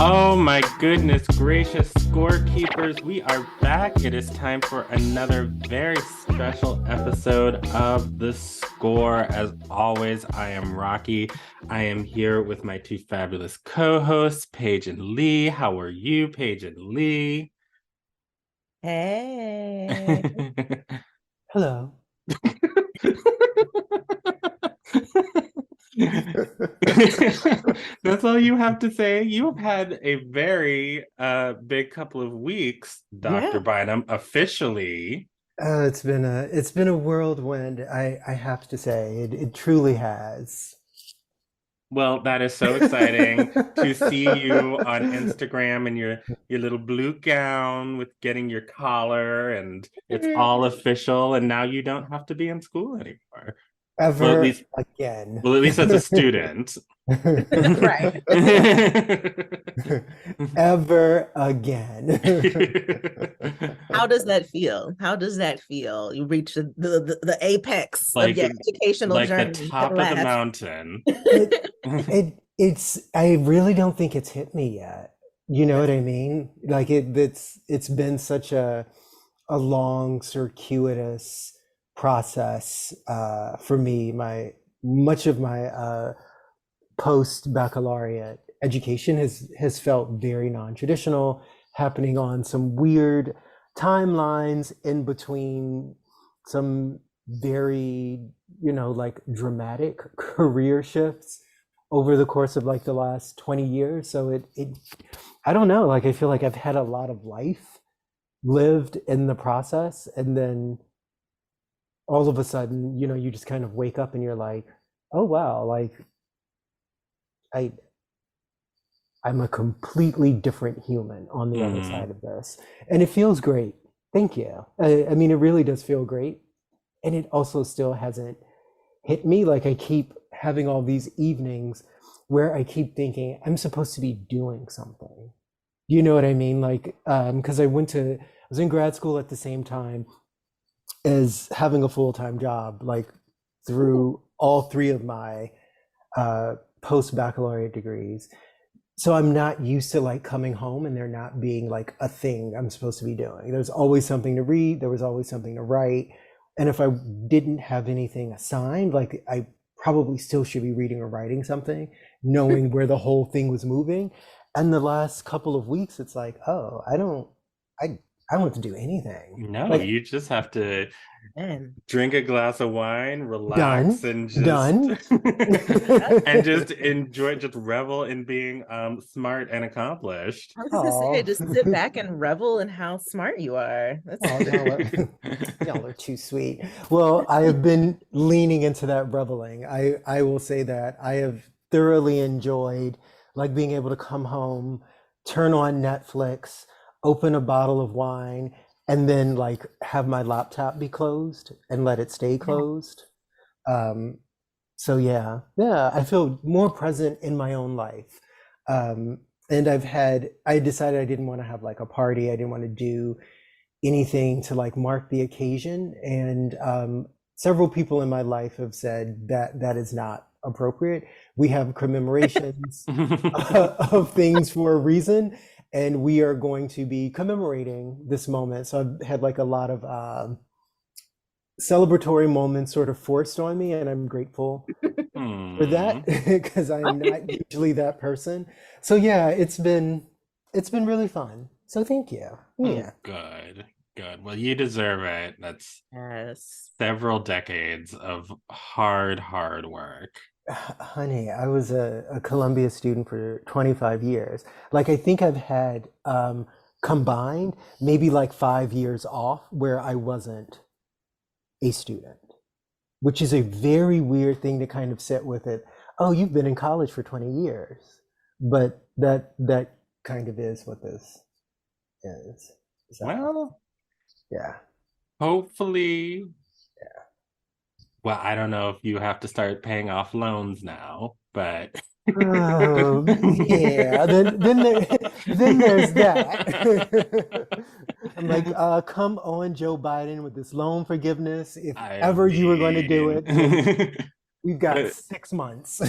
Oh my goodness gracious, scorekeepers, we are back. It is time for another very special episode of The Score. As always, I am Rocky. I am here with my two fabulous co-hosts, Paige and Lee. How are you, Paige and Lee? Hey. Hello. That's all you have to say. You have had a very big couple of weeks, Dr. Yeah. Bynum, officially. It's been a whirlwind, I have to say. It truly has. Well, that is so exciting to see you on Instagram in your little blue gown with getting your collar, and it's all official, and now you don't have to be in school anymore. Well, at Ever least again. well, at least as a student. Right. Ever again. How does that feel? How does that feel? You reach the apex of your educational like journey. the top of the mountain. I really don't think it's hit me yet. You know what I mean? Like it's been such a long, circuitous process for me. Much of my post-baccalaureate education has felt very non-traditional, happening on some weird timelines in between some very, like dramatic career shifts over the course of like the last 20 years. So it I don't know, like I feel like I've had a lot of life lived in the process, and then all of a sudden, you just kind of wake up and you're like, oh wow, like I'm a completely different human on the other side of this. And it feels great. Thank you. I mean, it really does feel great. And it also still hasn't hit me. Like I keep having all these evenings where I keep thinking I'm supposed to be doing something. You know what I mean? Like, because I was in grad school at the same time as having a full-time job, like through all three of my post-baccalaureate degrees. So I'm not used to like coming home and there not being like a thing I'm supposed to be doing. There's always something to read. There was always something to write. And if I didn't have anything assigned, like I probably still should be reading or writing something, knowing where the whole thing was moving. And the last couple of weeks, it's like, oh, I don't have to do anything. No, Like, you just have to Man. drink a glass of wine, relax, and just done. and just enjoy, just revel in being smart and accomplished. I was gonna say, just sit back and revel in how smart you are. Y'all are too sweet. Well, I have been leaning into that reveling. I will say that I have thoroughly enjoyed like being able to come home, turn on Netflix, open a bottle of wine, and then like have my laptop be closed and let it stay closed. So yeah, I feel more present in my own life. And I decided I didn't want to have like a party. I didn't want to do anything to like mark the occasion. And several people in my life have said that that is not appropriate. We have commemorations of things for a reason, and we are going to be commemorating this moment. So I've had like a lot of celebratory moments sort of forced on me, and I'm grateful for that because I'm not usually that person. So yeah, it's been really fun. So thank you. Yeah. Good. Well, you deserve it. That's several decades of hard work. Honey, I was a Columbia student for 25 years. Like I think I've had combined maybe like 5 years off where I wasn't a student, which is a very weird thing to kind of sit with it. Oh, you've been in college for 20 years. But that kind of is what this is. So, Well, yeah. hopefully. Well, I don't know if you have to start paying off loans now, but yeah, then there's that. I'm like, come on, Joe Biden, with this loan forgiveness. If ever you were going to do it, We've got But 6 months.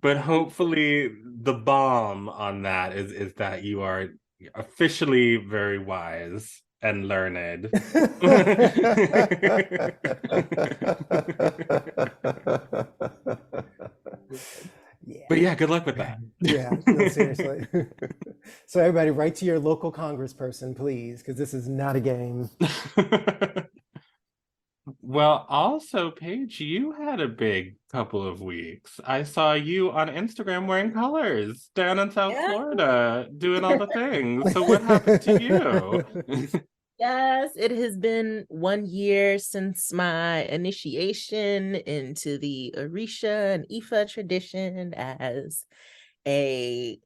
but hopefully the bomb on that is that you are officially very wise and learned. Yeah. But yeah, good luck with that. Yeah, no, seriously. So everybody, write to your local congressperson, please, because this is not a game. Well, also, Paige, you had a big couple of weeks. I saw you on Instagram wearing colors down in South Yeah. Florida, doing all the things. So what happened to you? Yes, it has been 1 year since my initiation into the Orisha and Ifa tradition as a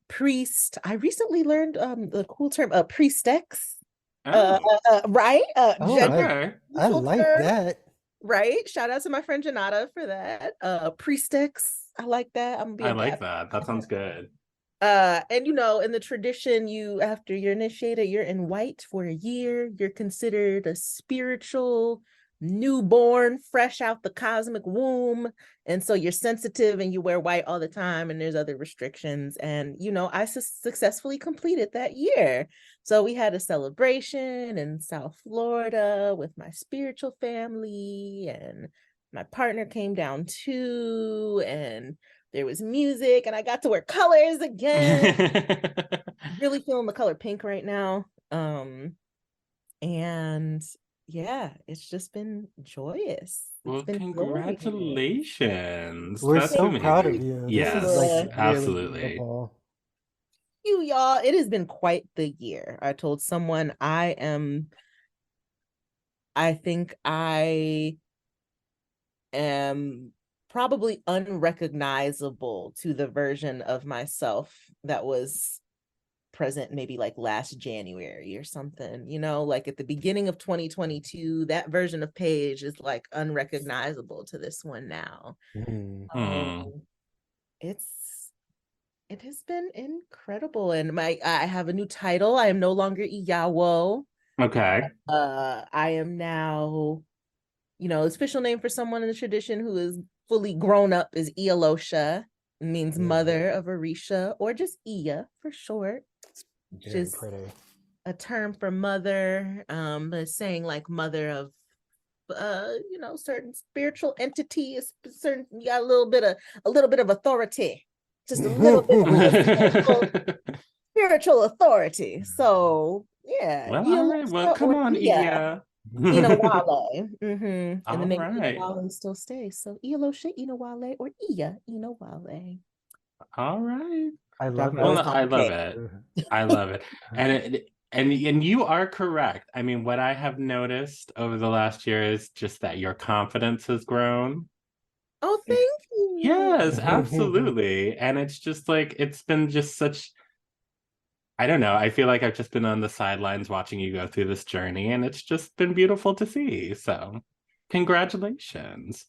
priest. I recently learned the cool term priestess. Oh, Right? Oh, okay. I like term, that. right? Shout out to my friend Janata for that. Priestess. I like that. I'm gonna be I a like bad. that. That sounds good. And in the tradition, you after you're initiated, you're in white for a year. You're considered a spiritual newborn, fresh out the cosmic womb. And so you're sensitive and you wear white all the time, and there's other restrictions. And I successfully completed that year. So we had a celebration in South Florida with my spiritual family, and my partner came down too, and there was music, and I got to wear colors again. Really feeling the color pink right now. And yeah, it's just been joyous. It's Well, been glorious. congratulations. We're That's so proud of amazing. you. This is like Yes, really absolutely. beautiful. You y'all, it has been quite the year. I told someone I think I am probably unrecognizable to the version of myself that was present maybe like last January or something, like at the beginning of 2022, that version of Paige is like unrecognizable to this one now. Mm. It has been incredible. And I have a new title. I am no longer Iyawo. Okay. I am now, the official name for someone in the tradition who is fully grown up is Ialosha. It means mother of Orisha, or just Iya for short. Very pretty. A term for mother, but saying like mother of certain spiritual entities, certain, you got a little bit of authority, just a little bit of spiritual authority. So yeah, Well, all right. Well, come or on, Iya Iya. Inawale. And the All name right. Inawale still stays. So Ialosha Inawale or Iya Inawale. All right. I love Dropping Well, those no, it. I love complicated. it. I love it. And you are correct. I mean, what I have noticed over the last year is just that your confidence has grown. Oh, thank you. Yes, absolutely. And it's just like it's been just such, I don't know. I feel like I've just been on the sidelines watching you go through this journey, and it's just been beautiful to see. So, congratulations.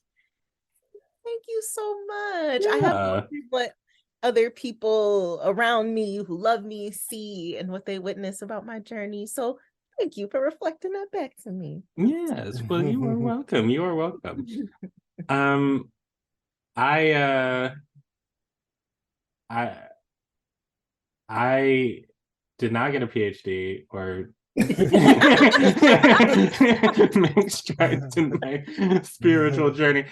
Thank you so much. I have Yeah. wondered what other people around me who love me see and what they witness about my journey. So thank you for reflecting that back to me. Yes. Well, you are welcome. You are welcome. Um, I I I did not get a PhD or make strides in my spiritual journey.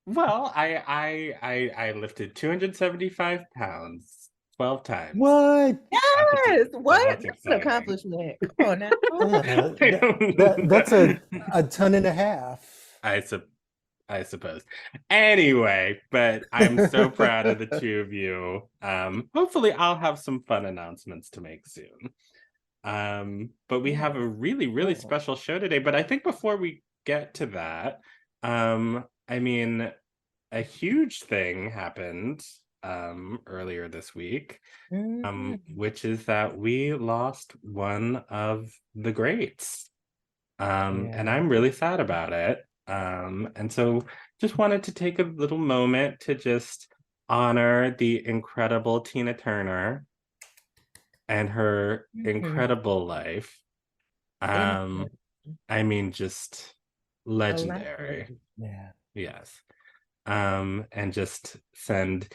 Well, I lifted 275 pounds 12 times. What? Yes. So What? that's That's an exciting. accomplishment. Come on now. Yeah, I don't that's know. a ton and a half. I suppose. Anyway, but I'm so proud of the two of you. Hopefully I'll have some fun announcements to make soon. But we have a really, really special show today. But I think before we get to that, I mean, a huge thing happened earlier this week, which is that we lost one of the greats. And I'm really sad about it. And so just wanted to take a little moment to just honor the incredible Tina Turner and her incredible life. I mean, just legendary. Yeah. Yes. And just send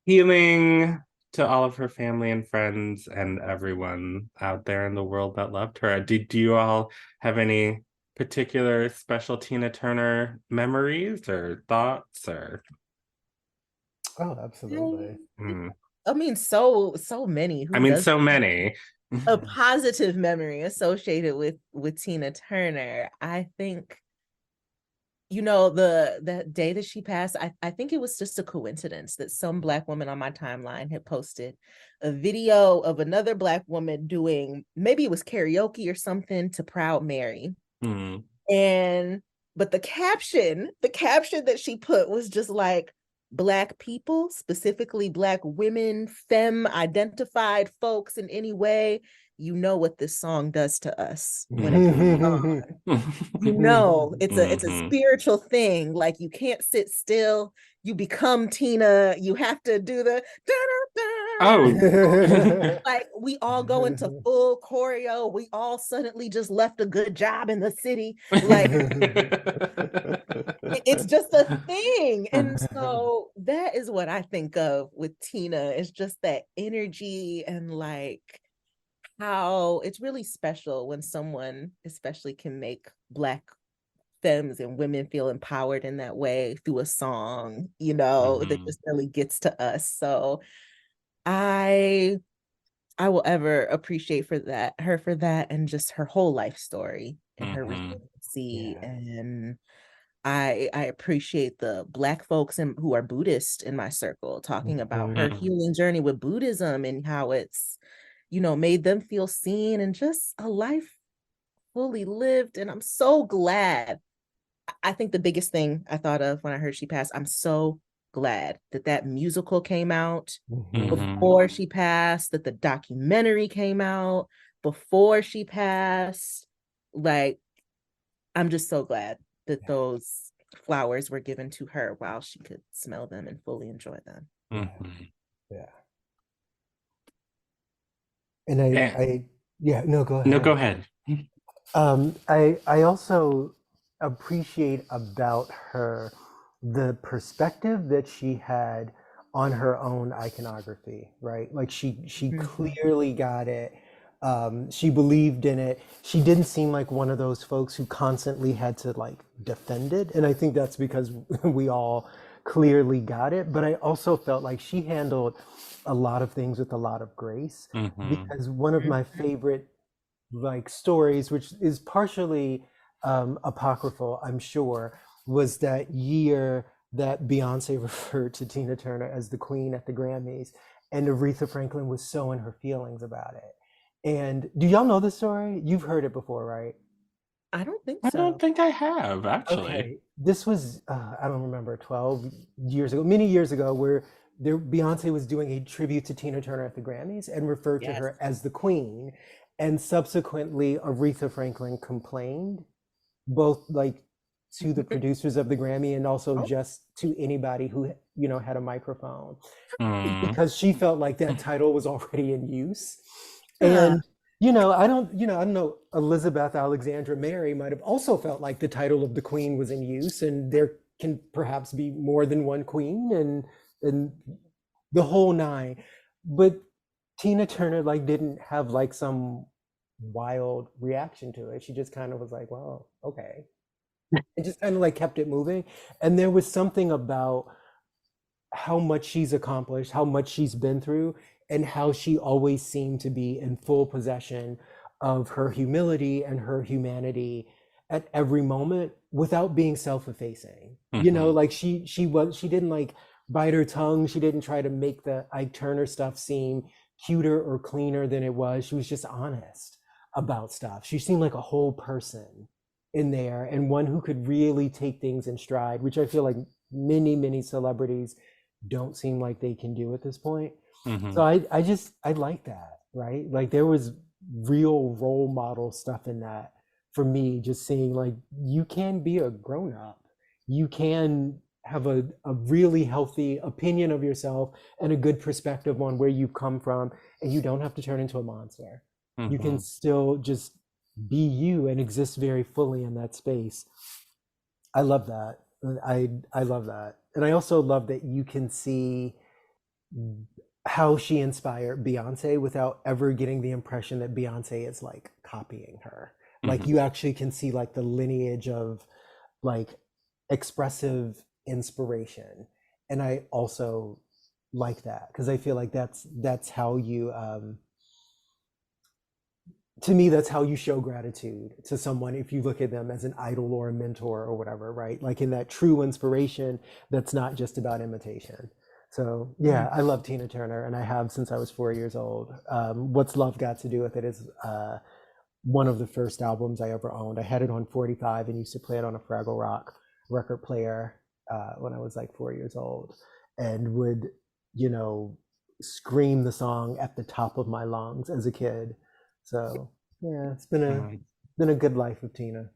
healing to all of her family and friends and everyone out there in the world that loved her. Do you all have any particular special Tina Turner memories or thoughts or Oh, absolutely. I mean, so many. I Who mean does so many. a positive memory associated with Tina Turner? I think, you know, the day that she passed, I think it was just a coincidence that some Black woman on my timeline had posted a video of another Black woman doing, maybe it was karaoke or something, to Proud Mary. Mm. And but the caption that she put was just like, Black people, specifically Black women, femme identified folks in any way, you know what this song does to us when it comes on. You know, it's a Mhm. spiritual thing. Like, you can't sit still. You become Tina. You have to do the Oh. like, we all go into full choreo. We all suddenly just left a good job in the city. Like, it's just a thing. And so that is what I think of with Tina. It's just that energy, and like how it's really special when someone especially can make Black femmes and women feel empowered in that way through a song, you know, that Mhm. just really gets to us. So I I will ever appreciate her for that, and just her whole life story and her Mhm. resiliency. Yeah. And I appreciate the Black folks who are Buddhist in my circle talking about her Mhm. Mhm. healing journey with Buddhism, and how it's, you know, made them feel seen, and just a life fully lived. And I'm so glad. I think the biggest thing I thought of when I heard she passed, I'm so glad that that musical came out Mhm. Mhm. before she passed, that the documentary came out before she passed. Like, I'm just so glad that Yeah. those flowers were given to her while she could smell them and fully enjoy them. Yeah. Mhm. Yeah. And And yeah, no, go no, go ahead. ahead. I also appreciate about her the perspective that she had on her own iconography, right? Like she Mhm. clearly got it. She believed in it. She didn't seem like one of those folks who constantly had to like defend it. And I think that's because we all clearly got it. But I also felt like she handled a lot of things with a lot of grace, Mhm. because one of my Mhm. favorite like stories, which is partially apocryphal, I'm sure, was that year that Beyonce referred to Tina Turner as the queen at the Grammys, and Aretha Franklin was so in her feelings about it. And do y'all know the story? You've heard it before, right? I don't think I don't so. think I have actually. Okay, this was I don't remember, 12 years ago, many years ago, where Beyonce was doing a tribute to Tina Turner at the Grammys and referred to Yes. her as the Queen, and subsequently Aretha Franklin complained, both like to the producers of the Grammy and also Oh. just to anybody who had a microphone, Mm. because she felt like that title was already in use. Uh, And I don't know, Elizabeth Alexandra Mary might have also felt like the title of the queen was in use, and there can perhaps be more than one queen, and the whole nine. But Tina Turner like didn't have like some wild reaction to it. She just kind of was like, well, okay. And just kind of like kept it moving. And there was something about how much she's accomplished, how much she's been through, and how she always seemed to be in full possession of her humility and her humanity at every moment without being self-effacing. Mhm. Like she didn't like bite her tongue. She didn't try to make the Ike Turner stuff seem cuter or cleaner than it was. She was just honest about stuff. She seemed like a whole person in there, and one who could really take things in stride, which I feel like many, many celebrities don't seem like they can do at this point. So Mhm. I like that, right? Like there was real role model stuff in that for me, just seeing like you can be a grown up. You can have a really healthy opinion of yourself and a good perspective on where you've come from, and you don't have to turn into a monster. You can Mhm. still just be you and exist very fully in that space. I love that I love that. And I also love that you can see how she inspired Beyonce without ever getting the impression that Beyonce is like copying her. Like you actually can see like the lineage of like expressive inspiration. And I also like that because I feel like that's how you to me that's how you show gratitude to someone if you look at them as an idol or a mentor or whatever, right? Like in that true inspiration that's not just about imitation. So yeah, I love Tina Turner, and I have since I was 4 years old. What's Love Got to Do with It is one of the first albums I ever owned. I had it on 45 and used to play it on a Fraggle Rock record player when I was like 4 years old, and would, you know, scream the song at the top of my lungs as a kid. So yeah, it's been a good life of Tina.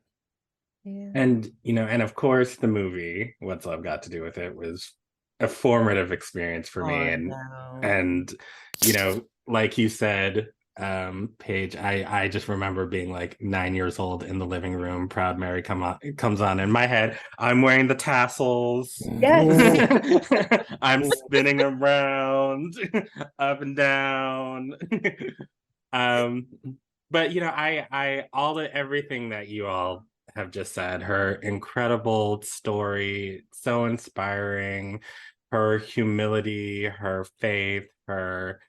Yeah. And, you know, and of course the movie What's Love Got to Do with It was a formative experience for me. Oh, And no. and you know, like you said, Paige, I just remember being like 9 years old in the living room, Proud Mary comes on in my head. I'm wearing the tassels. Yes. I'm spinning around up and down. um but you know, I all the everything that you all have just said, her incredible story, so inspiring, her humility, her faith, her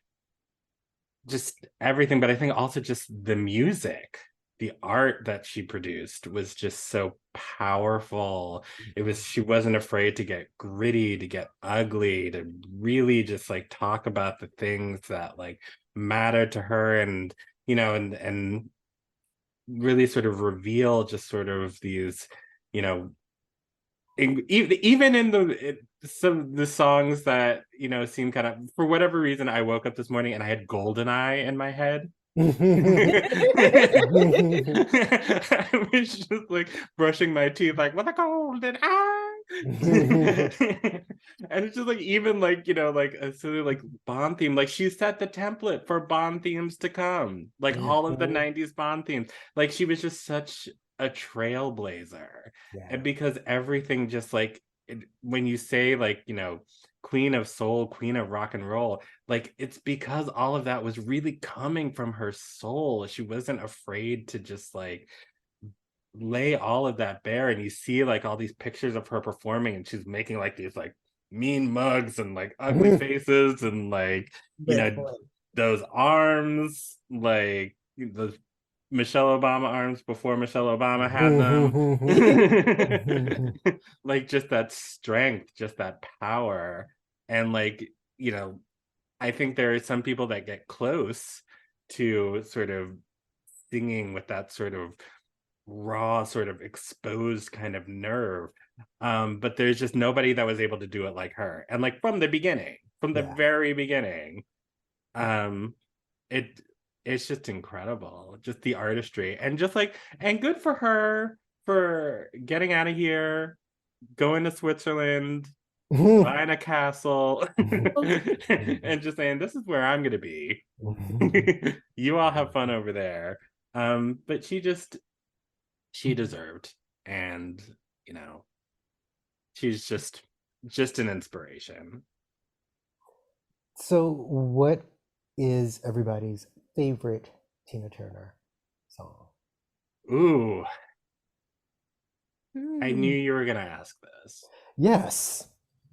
just everything. But I think also just the music, the art that she produced was just so powerful. It was, she wasn't afraid to get gritty, to get ugly, to really just like talk about the things that like matter to her, and you know, and really sort of reveal just sort of these, you know, even in some of the songs that, you know, seem kind of, for whatever reason, I woke up this morning and I had Goldeneye in my head. I was just like brushing my teeth like with a golden eye. And it's just like, even like, you know, like a silly like Bond theme, like she set the template for Bond themes to come, like all of the 90s Bond themes. Like she was just such a trailblazer. Yeah. And because everything just like when you say like, you know, queen of soul, queen of rock and roll, like it's because all of that was really coming from her soul. She wasn't afraid to just like lay all of that bare. And you see like all these pictures of her performing, and she's making like these like mean mugs and like ugly faces, and like, you know, those arms, like those Michelle Obama arms before Michelle Obama had them. Like just that strength, just that power. And like, you know, I think there are some people that get close to sort of singing with that sort of raw, sort of exposed kind of nerve. But there's just nobody that was able to do it like her. And like from the beginning, from the very beginning, it it's just incredible, just the artistry, and just like, and good for her for getting out of here, going to Switzerland, buying a castle, and just saying, this is where I'm gonna be. You all have fun over there. But she deserved, and you know, she's just an inspiration. So what is everybody's favorite Tina Turner song? Ooh, I knew you were gonna ask this. Yes.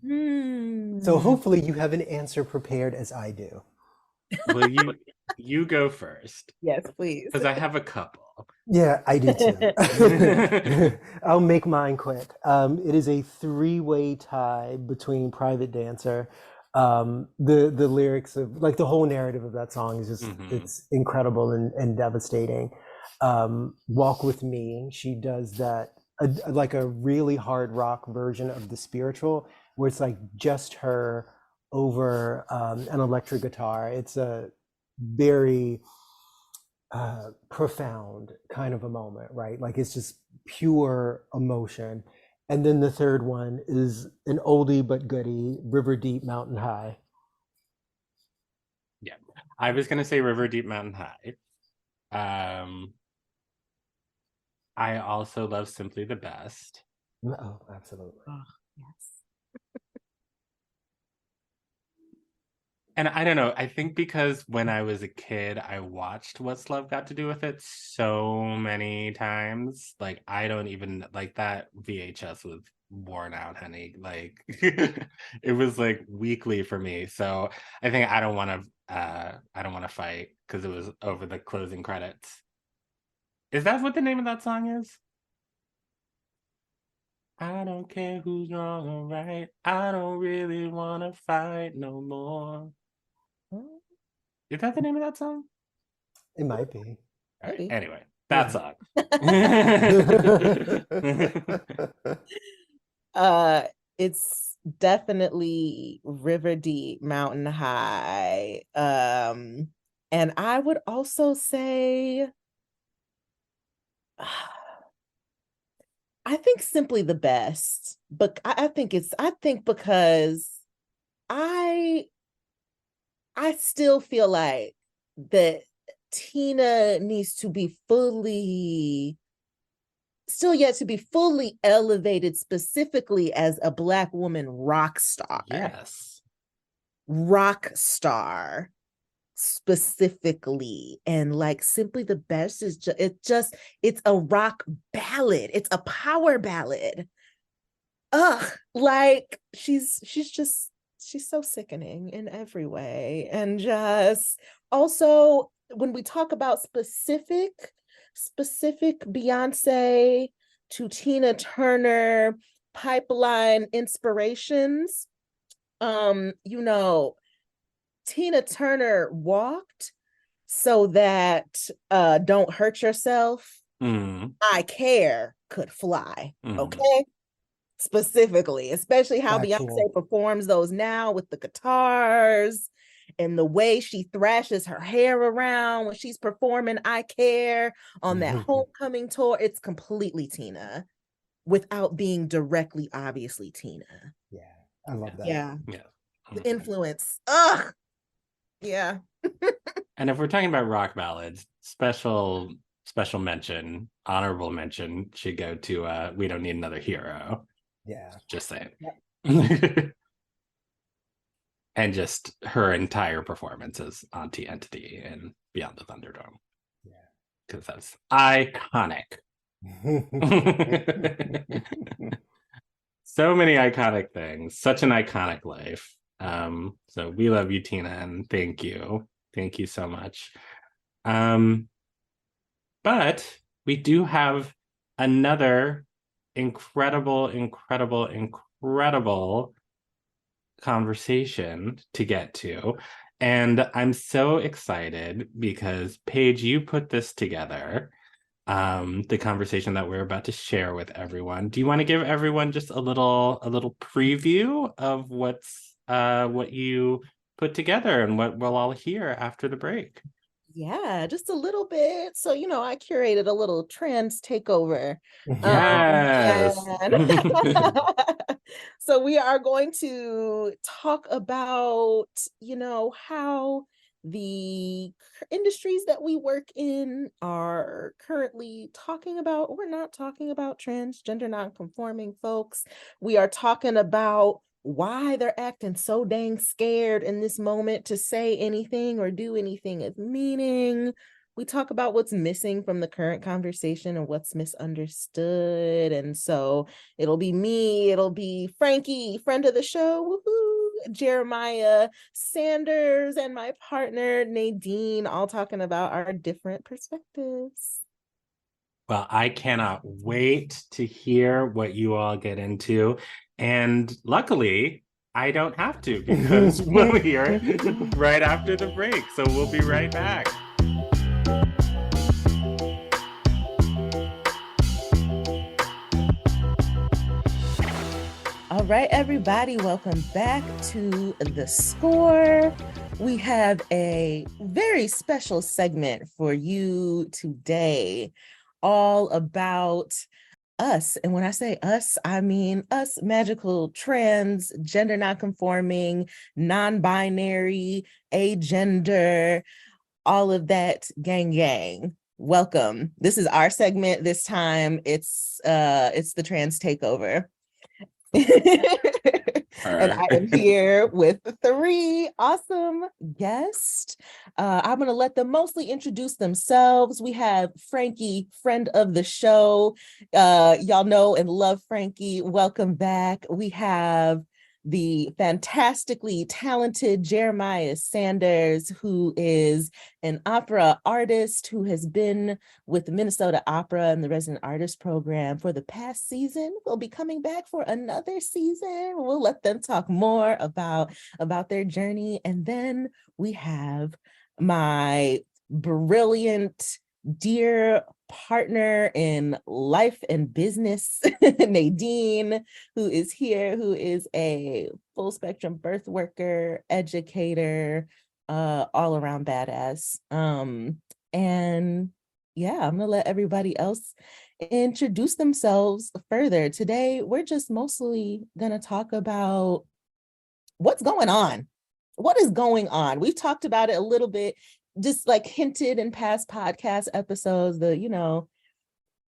So hopefully you have an answer prepared as I do. Well, you go first. Yes, please. Because I have a couple. Yeah, I do too. I'll make mine quick. It is a three-way tie between Private Dancer. The lyrics of like the whole narrative of that song is just it's incredible and devastating. Walk With Me, she does that like a really hard rock version of the spiritual, where it's like just her over an electric guitar. It's a very profound kind of a moment, right? Like it's just pure emotion. And then the third one is an oldie but goodie, River Deep Mountain High. Yeah, I was gonna say River Deep Mountain High. I also love Simply the Best. Oh, absolutely. Oh, yes. And I don't know, I think because when I was a kid, I watched What's Love Got to Do with It so many times. Like, I don't even, like, that VHS was worn out, honey. Like, it was like weekly for me. So I think I don't want to fight because it was over the closing credits. Is that what the name of that song is? I don't care who's wrong or right. I don't really want to fight no more. Is that the name of that song? It might be. All right. Maybe. Anyway, that Yeah. song. uh it's definitely River Deep, Mountain High. And I would also say I think Simply the Best, but I think because I still feel like that Tina needs to be still yet to be fully elevated, specifically as a Black woman rock star. Yes. Rock star specifically. And like Simply the Best is it's a rock ballad. It's a power ballad. Ugh, like she's so sickening in every way. And just also when we talk about specific Beyonce to Tina Turner pipeline inspirations, you know, Tina Turner walked so that Don't Hurt Yourself, I Care could fly. Okay. Specifically, especially how Factual. Beyonce performs those now with the guitars and the way she thrashes her hair around when she's performing I Care on that homecoming tour. It's completely Tina without being directly obviously Tina. Yeah, I love that. Yeah. Yeah. The influence. Ugh. Yeah. And if we're talking about rock ballads, special mention, honorable mention should go to We Don't Need Another Hero. Yeah. Just saying. Yep. And just her entire performance as Auntie Entity in Beyond the Thunderdome. Yeah. Because that's iconic. So many iconic things. Such an iconic life. So we love you, Tina, and thank you. Thank you so much. But we do have another incredible conversation to get to. And I'm so excited because Paige, you put this together, the conversation that we're about to share with everyone. Do you want to give everyone just a little preview of what you put together and what we'll all hear after the break? Yeah, just a little bit. So, I curated a little trans takeover. Yes. So we are going to talk about, how the industries that we work in are currently talking about or not talking about transgender non-conforming folks. We are talking about why they're acting so dang scared in this moment to say anything or do anything of meaning. We talk about what's missing from the current conversation and what's misunderstood. And so it'll be me, it'll be Frankie, friend of the show, woohoo, Jeremiah Sanders, and my partner Nadine, all talking about our different perspectives. Well, I cannot wait to hear what you all get into. And luckily, I don't have to because we'll hear it right after the break. So we'll be right back. All right, everybody, welcome back to The Score. We have a very special segment for you today, all about us. And when I say us, I mean us magical, trans, gender non-conforming, non-binary, agender, all of that gang. welcome. This is our segment. This time it's the Trans Takeover. And I am here with 3 awesome guests. I'm going to let them mostly introduce themselves. We have Frankie, friend of the show. Y'all know and love Frankie. Welcome back. We have the fantastically talented Jeremiah Sanders, who is an opera artist who has been with the Minnesota Opera and the Resident Artist Program for the past season. Will be coming back for another season. We'll let them talk more about their journey. And then we have my brilliant, dear partner in life and business, Nadine, who is here, who is a full spectrum birth worker, educator, all around badass. And yeah, I'm gonna let everybody else introduce themselves further. Today, we're just mostly gonna talk about what's going on. What is going on? We've talked about it a little bit, just like hinted in past podcast episodes,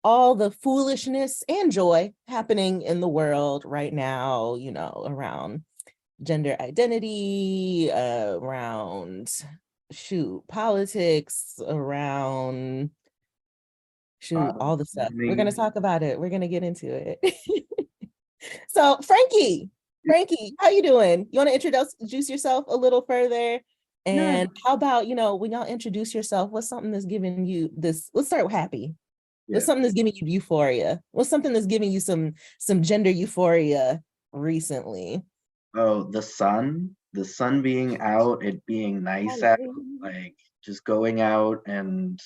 all the foolishness and joy happening in the world right now, around gender identity, around politics, around all the stuff. We're going to talk about it. We're going to get into it. So Frankie, how you doing? You want to introduce yourself a little further? And how about, when y'all introduce yourself, what's something that's giving you this? Let's start with happy. What's something that's giving you euphoria? What's something that's giving you some gender euphoria recently? Oh, the sun being out, it being nice out, like just going out, and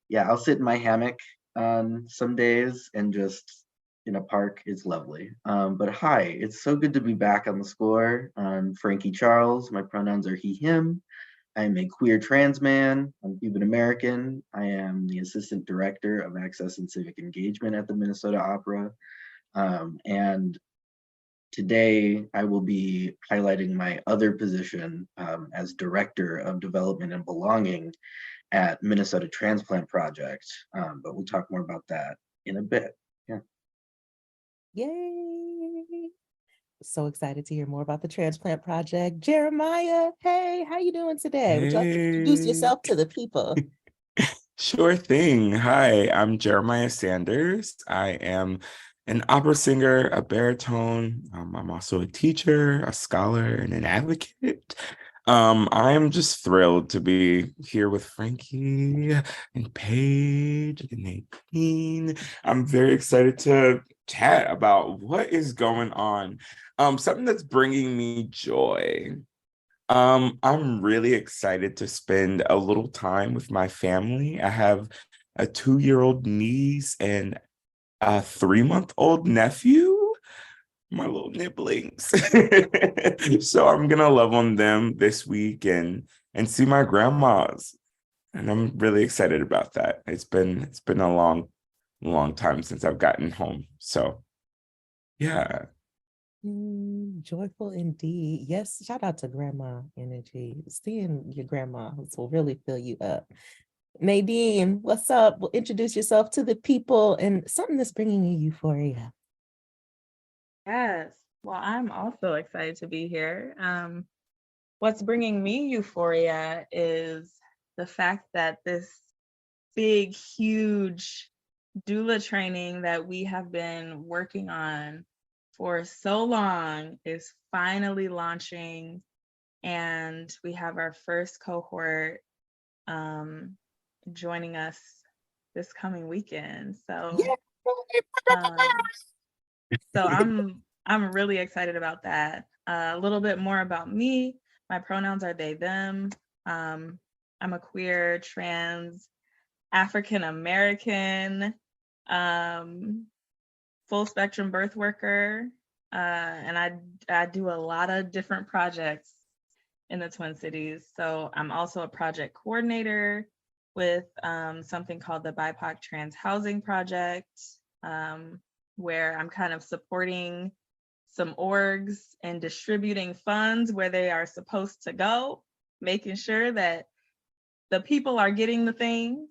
yeah, I'll sit in my hammock on some days and just in a park is lovely. But hi, it's so good to be back on the score. I'm Frankie Charles. My pronouns are he, him. I'm a queer trans man. I'm Cuban American. I am the Assistant Director of Access and Civic Engagement at the Minnesota Opera. And today I will be highlighting my other position as Director of Development and Belonging at Minnesota Transplant Project. But we'll talk more about that in a bit. Yeah. Yay. So excited to hear more about the Transplant Project. Jeremiah, hey, how you doing today? Would you like to introduce yourself to the people? Sure thing. Hi, I'm Jeremiah Sanders. I am an opera singer, a baritone. I'm also a teacher, a scholar, and an advocate. I'm just thrilled to be here with Frankie and Paige and Nadine. I'm very excited to chat about what is going on. Something that's bringing me joy. I'm really excited to spend a little time with my family. I have a 2-year-old niece and a 3-month-old nephew, my little nibblings. So I'm gonna love on them this week and see my grandmas. And I'm really excited about that. It's been a long time since I've gotten home. So yeah. Joyful indeed. Yes, shout out to grandma energy. Seeing your grandma will really fill you up. Nadine, what's up? Well, introduce yourself to the people and something that's bringing you euphoria. Yes, well, I'm also excited to be here. What's bringing me euphoria is the fact that this big, huge doula training that we have been working on for so long is finally launching, and we have our first cohort joining us this coming weekend. So, so I'm really excited about that. A little bit more about me. My pronouns are they, them. I'm a queer, trans, African American, full spectrum birth worker, and I do a lot of different projects in the Twin Cities. So I'm also a project coordinator with something called the BIPOC Trans Housing Project, where I'm kind of supporting some orgs and distributing funds where they are supposed to go, making sure that the people are getting the things.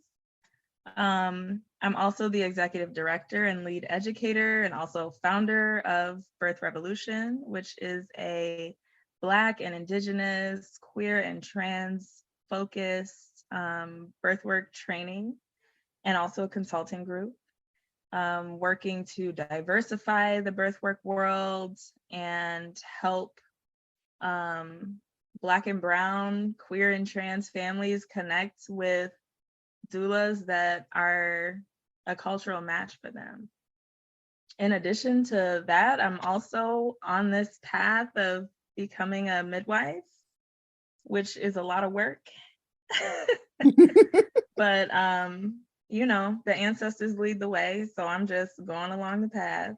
I'm also the executive director and lead educator, and also founder of Birth Revolution, which is a Black and Indigenous, queer and trans focused birthwork training and also a consulting group, working to diversify the birthwork world and help Black and brown, queer and trans families connect with doulas that are a cultural match for them. In addition to that, I'm also on this path of becoming a midwife, which is a lot of work. But you know, the ancestors lead the way, so I'm just going along the path.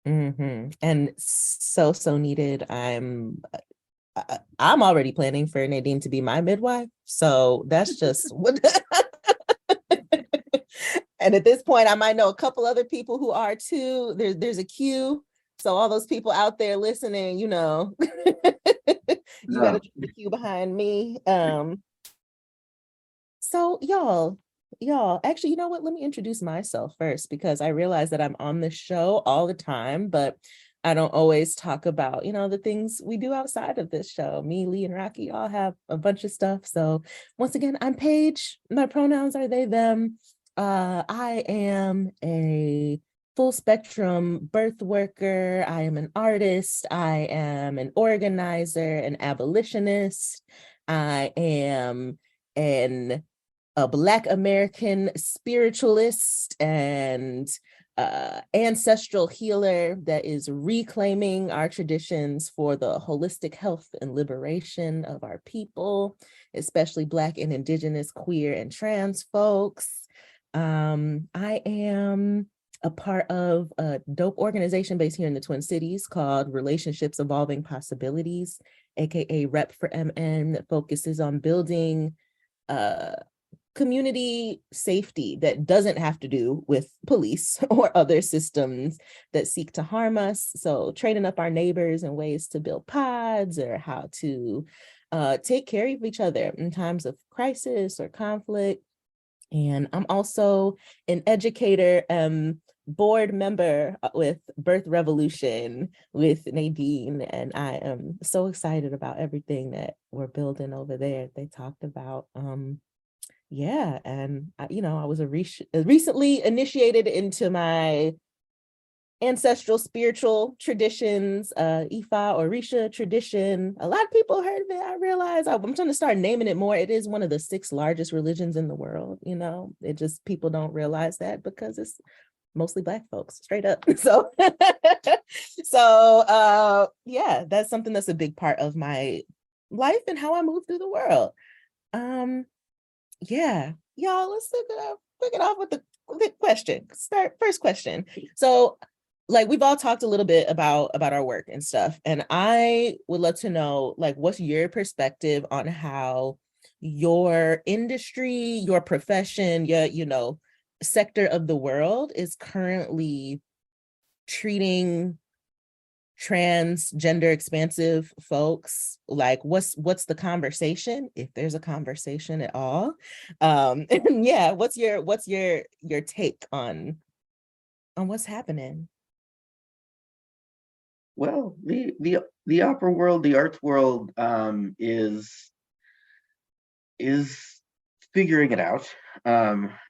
And so needed. I'm already planning for Nadine to be my midwife, so that's just what. And at this point, I might know a couple other people who are too. There's a queue, so all those people out there listening, you know, you gotta keep the queue behind me. So y'all, actually, you know what? Let me introduce myself first, because I realize that I'm on this show all the time, but I don't always talk about, you know, the things we do outside of this show. Me, Lee, and Rocky all have a bunch of stuff. So once again, I'm Paige. My pronouns are they, them. I am a full spectrum birth worker. I am an artist. I am an organizer, an abolitionist. I am a Black American spiritualist and ancestral healer that is reclaiming our traditions for the holistic health and liberation of our people, especially Black and Indigenous, queer and trans folks. I am a part of a dope organization based here in the Twin Cities called Relationships Evolving Possibilities, aka Rep for MN, that focuses on building community safety that doesn't have to do with police or other systems that seek to harm us. So training up our neighbors in ways to build pods, or how to take care of each other in times of crisis or conflict. And I'm also an educator, board member with Birth Revolution with Nadine, and I am so excited about everything that we're building over there. They talked about yeah, and you know, I was recently initiated into my ancestral spiritual traditions, Ifa or Risha tradition. A lot of people heard of it. I realize I'm trying to start naming it more. It is one of the 6 largest religions in the world. You know, it just, people don't realize that because it's mostly Black folks, straight up. So, yeah, that's something that's a big part of my life and how I move through the world. Yeah, y'all, let's pick it off with the question. First question. So, like, we've all talked a little bit about our work and stuff, and I would love to know, like, what's your perspective on how your industry, your profession, your, you know, sector of the world is currently treating transgender expansive folks. Like, what's the conversation, if there's a conversation at all? And yeah, what's your take on what's happening? Well, the opera world, the arts world, is figuring it out.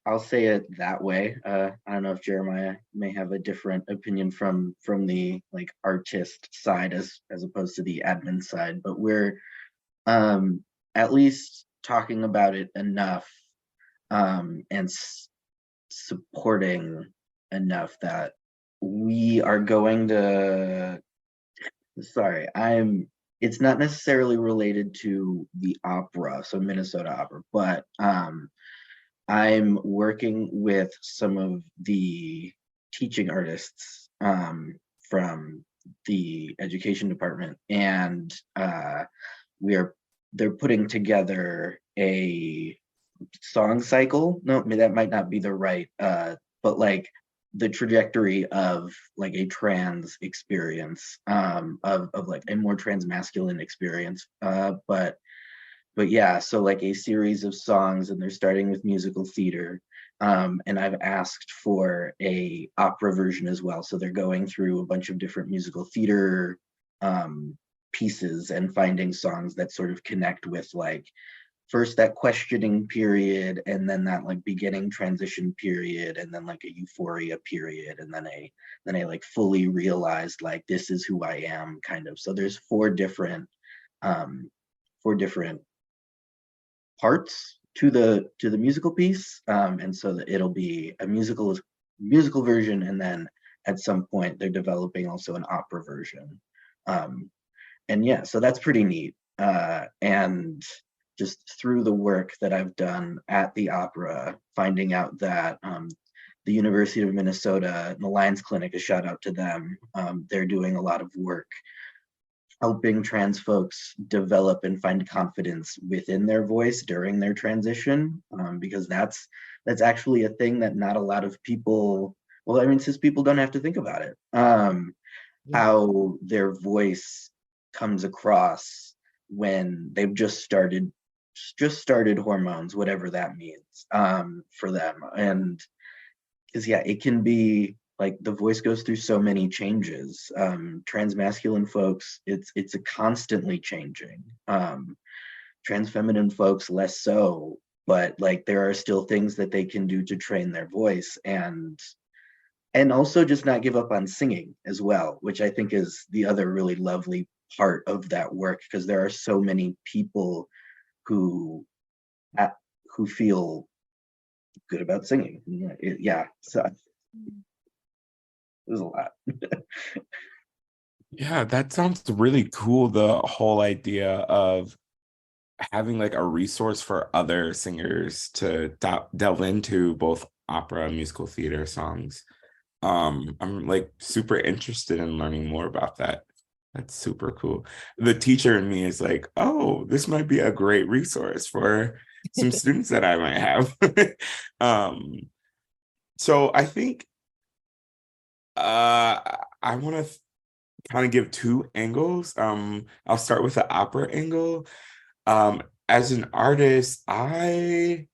I'll say it that way. I don't know if Jeremiah may have a different opinion from the like artist side as opposed to the admin side, but we're at least talking about it enough, and supporting enough that we are going to. Sorry, it's not necessarily related to the opera, so Minnesota Opera, but I'm working with some of the teaching artists from the education department, and they're putting together a song cycle. No, that might not be the right, but like the trajectory of like a trans experience, of like a more trans masculine experience, but but yeah, so like a series of songs, and they're starting with musical theater. And I've asked for a opera version as well. So they're going through a bunch of different musical theater pieces and finding songs that sort of connect with like first that questioning period, and then that like beginning transition period, and then like a euphoria period, and then I like fully realized like this is who I am kind of. So there's um four different parts to the musical piece, and so that it'll be a musical version, and then at some point they're developing also an opera version. And yeah, so that's pretty neat. And just through the work that I've done at the opera, finding out that the University of Minnesota, the Lions Clinic, a shout out to them. They're doing a lot of work helping trans folks develop and find confidence within their voice during their transition, because that's actually a thing that not a lot of people, well, I mean, cis people don't have to think about it, how their voice comes across when they've just started hormones, whatever that means, for them. And because yeah, it can be like the voice goes through so many changes. Trans masculine folks, it's a constantly changing. Trans feminine folks less so, but like there are still things that they can do to train their voice, and also just not give up on singing as well, which I think is the other really lovely part of that work, because there are so many people who who feel good about singing. Yeah, so there's a lot. Yeah, that sounds really cool. The whole idea of having like a resource for other singers to delve into both opera and musical theater songs. I'm like super interested in learning more about that. That's super cool. The teacher in me is like, oh, this might be a great resource for some students that I might have. So I think I want to kind of give two angles. I'll start with the opera angle. As an artist, I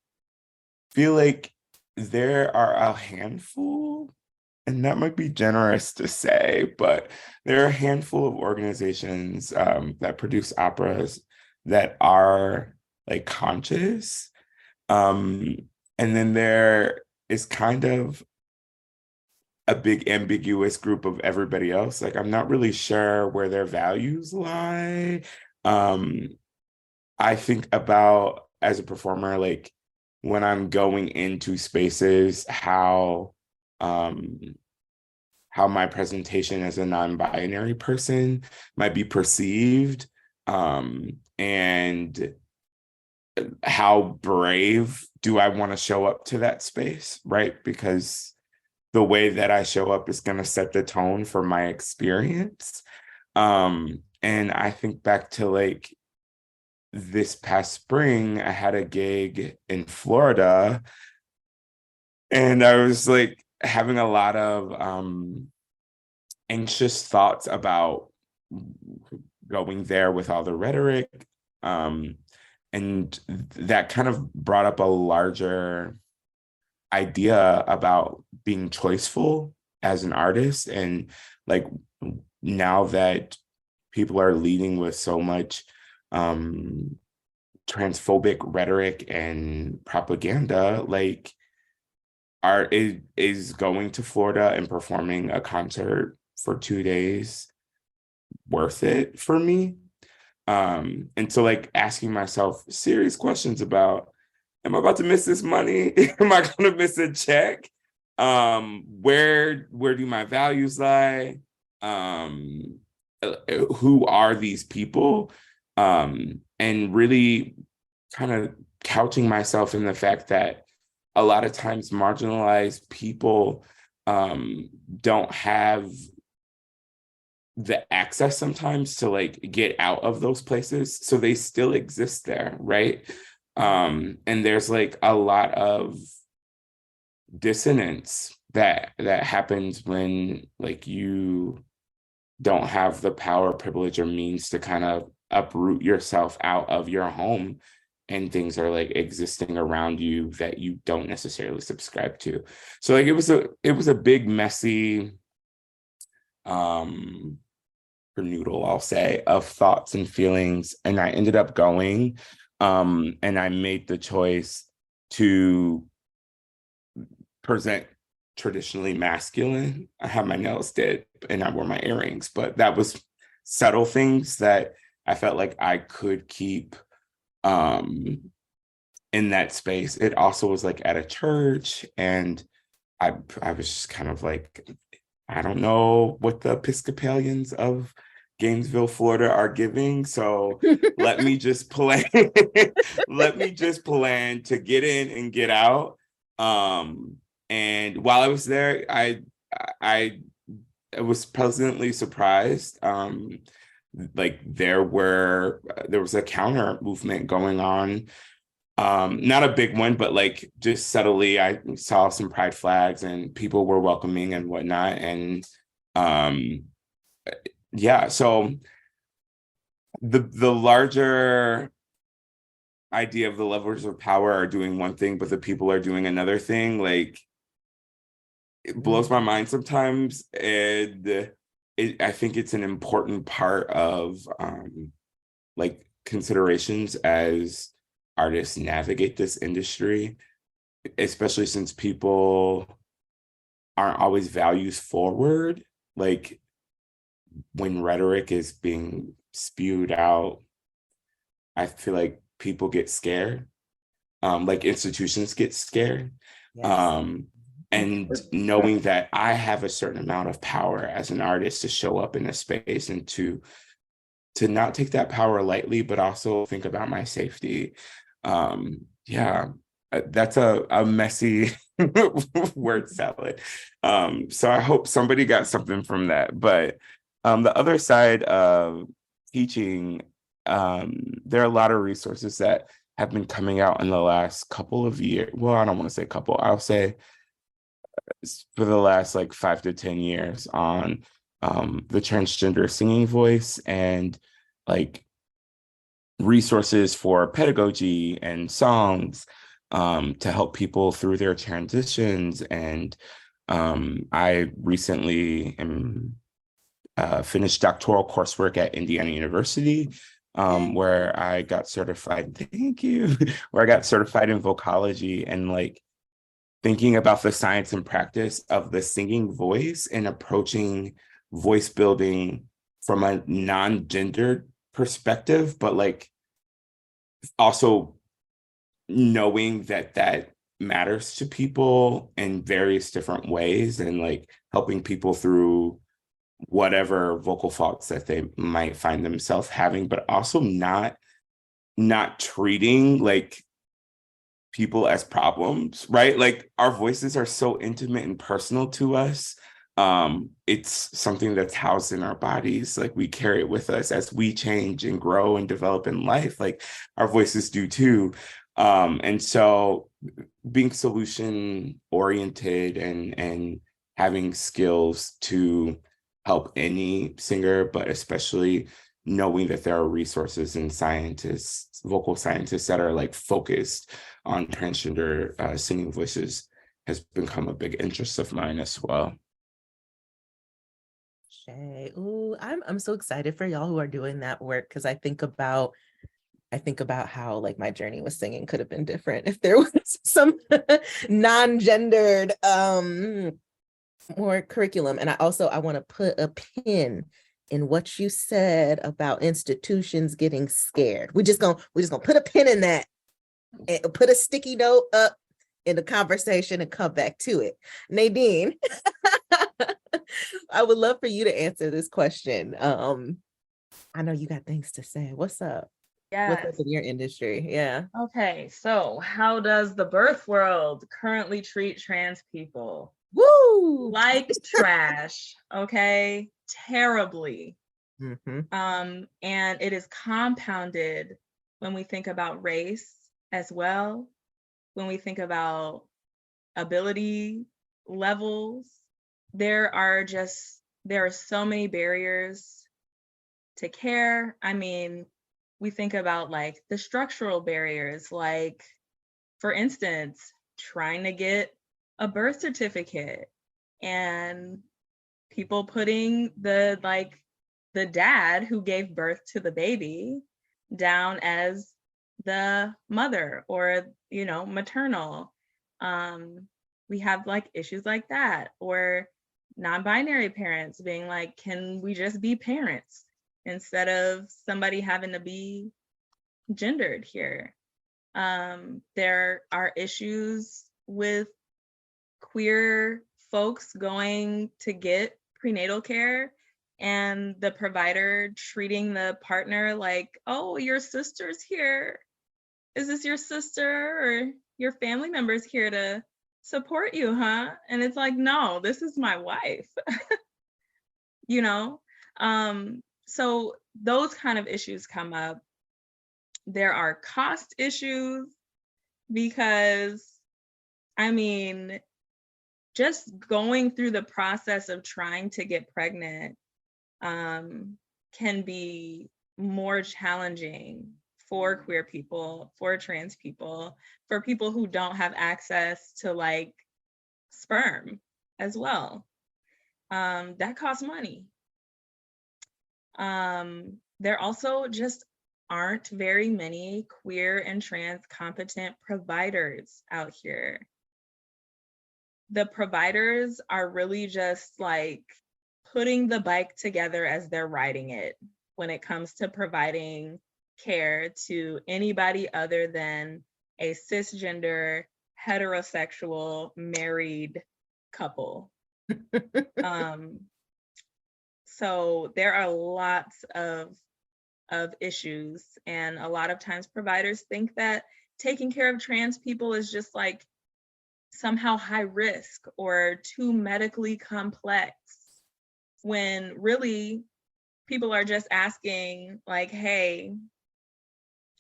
feel like there are a handful, and that might be generous to say, but there are a handful of organizations that produce operas that are like conscious. And then there is kind of a big ambiguous group of everybody else. Like I'm not really sure where their values lie. I think about as a performer, like when I'm going into spaces, how my presentation as a non-binary person might be perceived, and how brave do I want to show up to that space, right? Because the way that I show up is going to set the tone for my experience. And I think back to like this past spring, I had a gig in Florida, and I was like having a lot of anxious thoughts about going there with all the rhetoric. And that kind of brought up a larger idea about being choiceful as an artist. And like now that people are leading with so much transphobic rhetoric and propaganda, like art is going to Florida and performing a concert for 2 days worth it for me? And so like asking myself serious questions about, am I about to miss this money? Am I gonna miss a check? Where do my values lie? Who are these people? And really kind of couching myself in the fact that a lot of times marginalized people don't have the access sometimes to like get out of those places, so they still exist there, right? And there's like a lot of dissonance that happens when like you don't have the power, privilege, or means to kind of uproot yourself out of your home and things are like existing around you that you don't necessarily subscribe to. So like it was a big messy noodle, I'll say, of thoughts and feelings. And I ended up going and I made the choice to present traditionally masculine. I had my nails did and I wore my earrings, but that was subtle things that I felt like I could keep in that space. It also was like at a church, and I was just kind of like, I don't know what the Episcopalians of Gainesville, Florida are giving. So let me just plan, let me just plan to get in and get out. And while I was there, I was pleasantly surprised. Like there was a counter movement going on. Not a big one, but like just subtly, I saw some pride flags and people were welcoming and whatnot. And yeah, so the larger idea of the levers of power are doing one thing, but the people are doing another thing. Like it blows my mind sometimes. And I think it's an important part of like considerations as artists navigate this industry, especially since people aren't always values forward. Like when rhetoric is being spewed out, I feel like people get scared, like institutions get scared. Yes. And knowing that I have a certain amount of power as an artist to show up in a space and to not take that power lightly, but also think about my safety. Yeah, that's a messy word salad. So I hope somebody got something from that. But the other side of teaching, there are a lot of resources that have been coming out in the last couple of years. Well, I don't want to say couple, I'll say for the last like 5 to 10 years on the transgender singing voice, and like resources for pedagogy and songs to help people through their transitions. And I recently finished doctoral coursework at Indiana University, where I got certified, thank you, where I got certified in vocology, and like thinking about the science and practice of the singing voice and approaching voice building from a non-gendered perspective, but like also knowing that that matters to people in various different ways, and like helping people through whatever vocal faults that they might find themselves having, but also not treating like people as problems, right? Like our voices are so intimate and personal to us. It's something that's housed in our bodies. Like we carry it with us as we change and grow and develop in life. Like our voices do too. And so being solution oriented and having skills to help any singer, but especially knowing that there are resources and scientists, vocal scientists that are like focused on transgender singing voices has become a big interest of mine as well. Shay, ooh, I'm so excited for y'all who are doing that work, because I think about how like my journey with singing could have been different if there was some non-gendered more curriculum. And I want to put a pin in what you said about institutions getting scared. We're just gonna put a pin in that and put a sticky note up in the conversation and come back to it. Nadine, I would love for you to answer this question. I know you got things to say. What's up? Yes. What's up in your industry? Yeah. Okay, so how does the birth world currently treat trans people? Woo! Like trash, okay? Terribly. Mm-hmm. And it is compounded when we think about race as well, when we think about ability levels. There are so many barriers to care. I mean, we think about like the structural barriers, like for instance, trying to get a birth certificate and people putting the dad who gave birth to the baby down as the mother or, you know, maternal. We have like issues like that, or non-binary parents being like, can we just be parents instead of somebody having to be gendered here? There are issues with queer folks going to get prenatal care and the provider treating the partner like, oh, your sister's here. Is this your sister or your family member's here to support you, huh? And it's like, no, this is my wife. You know? So those kind of issues come up. There are cost issues because, I mean, just going through the process of trying to get pregnant can be more challenging for queer people, for trans people, for people who don't have access to like sperm as well. That costs money. There also just aren't very many queer and trans competent providers out here. The providers are really just like putting the bike together as they're riding it when it comes to providing care to anybody other than a cisgender, heterosexual, married couple. So there are lots of issues, and a lot of times providers think that taking care of trans people is just like somehow high risk or too medically complex, when really people are just asking like, hey,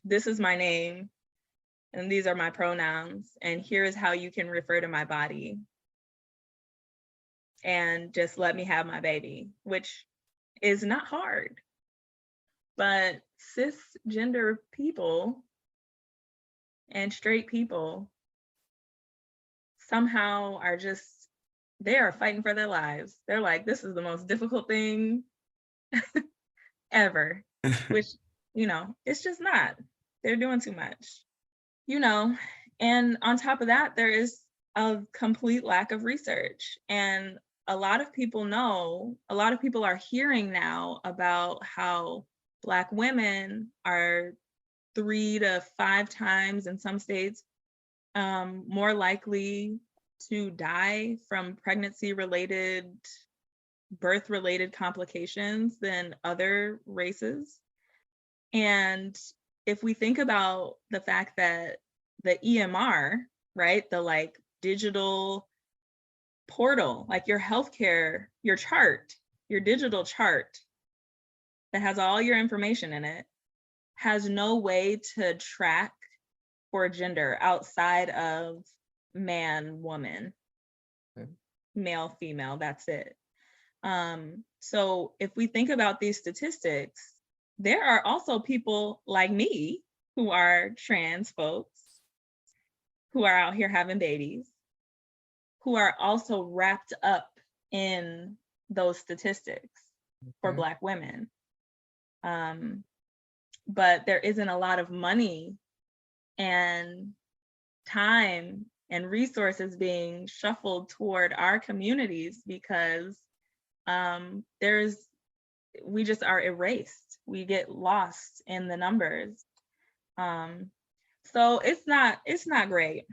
this is my name and these are my pronouns and here's how you can refer to my body and just let me have my baby, which is not hard. But cisgender people and straight people somehow are just, they are fighting for their lives. They're like, this is the most difficult thing ever, which, you know, it's just not. They're doing too much, you know. And on top of that, there is a complete lack of research. And a lot of people are hearing now about how Black women are 3 to 5 times in some states more likely to die from pregnancy-related, birth-related complications than other races. And if we think about the fact that the EMR, right, the like digital portal, like your healthcare, your chart, your digital chart that has all your information in it, has no way to track for gender outside of man, woman, male, female, that's it. So if we think about these statistics, there are also people like me who are trans folks who are out here having babies, who are also wrapped up in those statistics for Black women. But there isn't a lot of money and time and resources being shuffled toward our communities because we just are erased. We get lost in the numbers. So it's not great.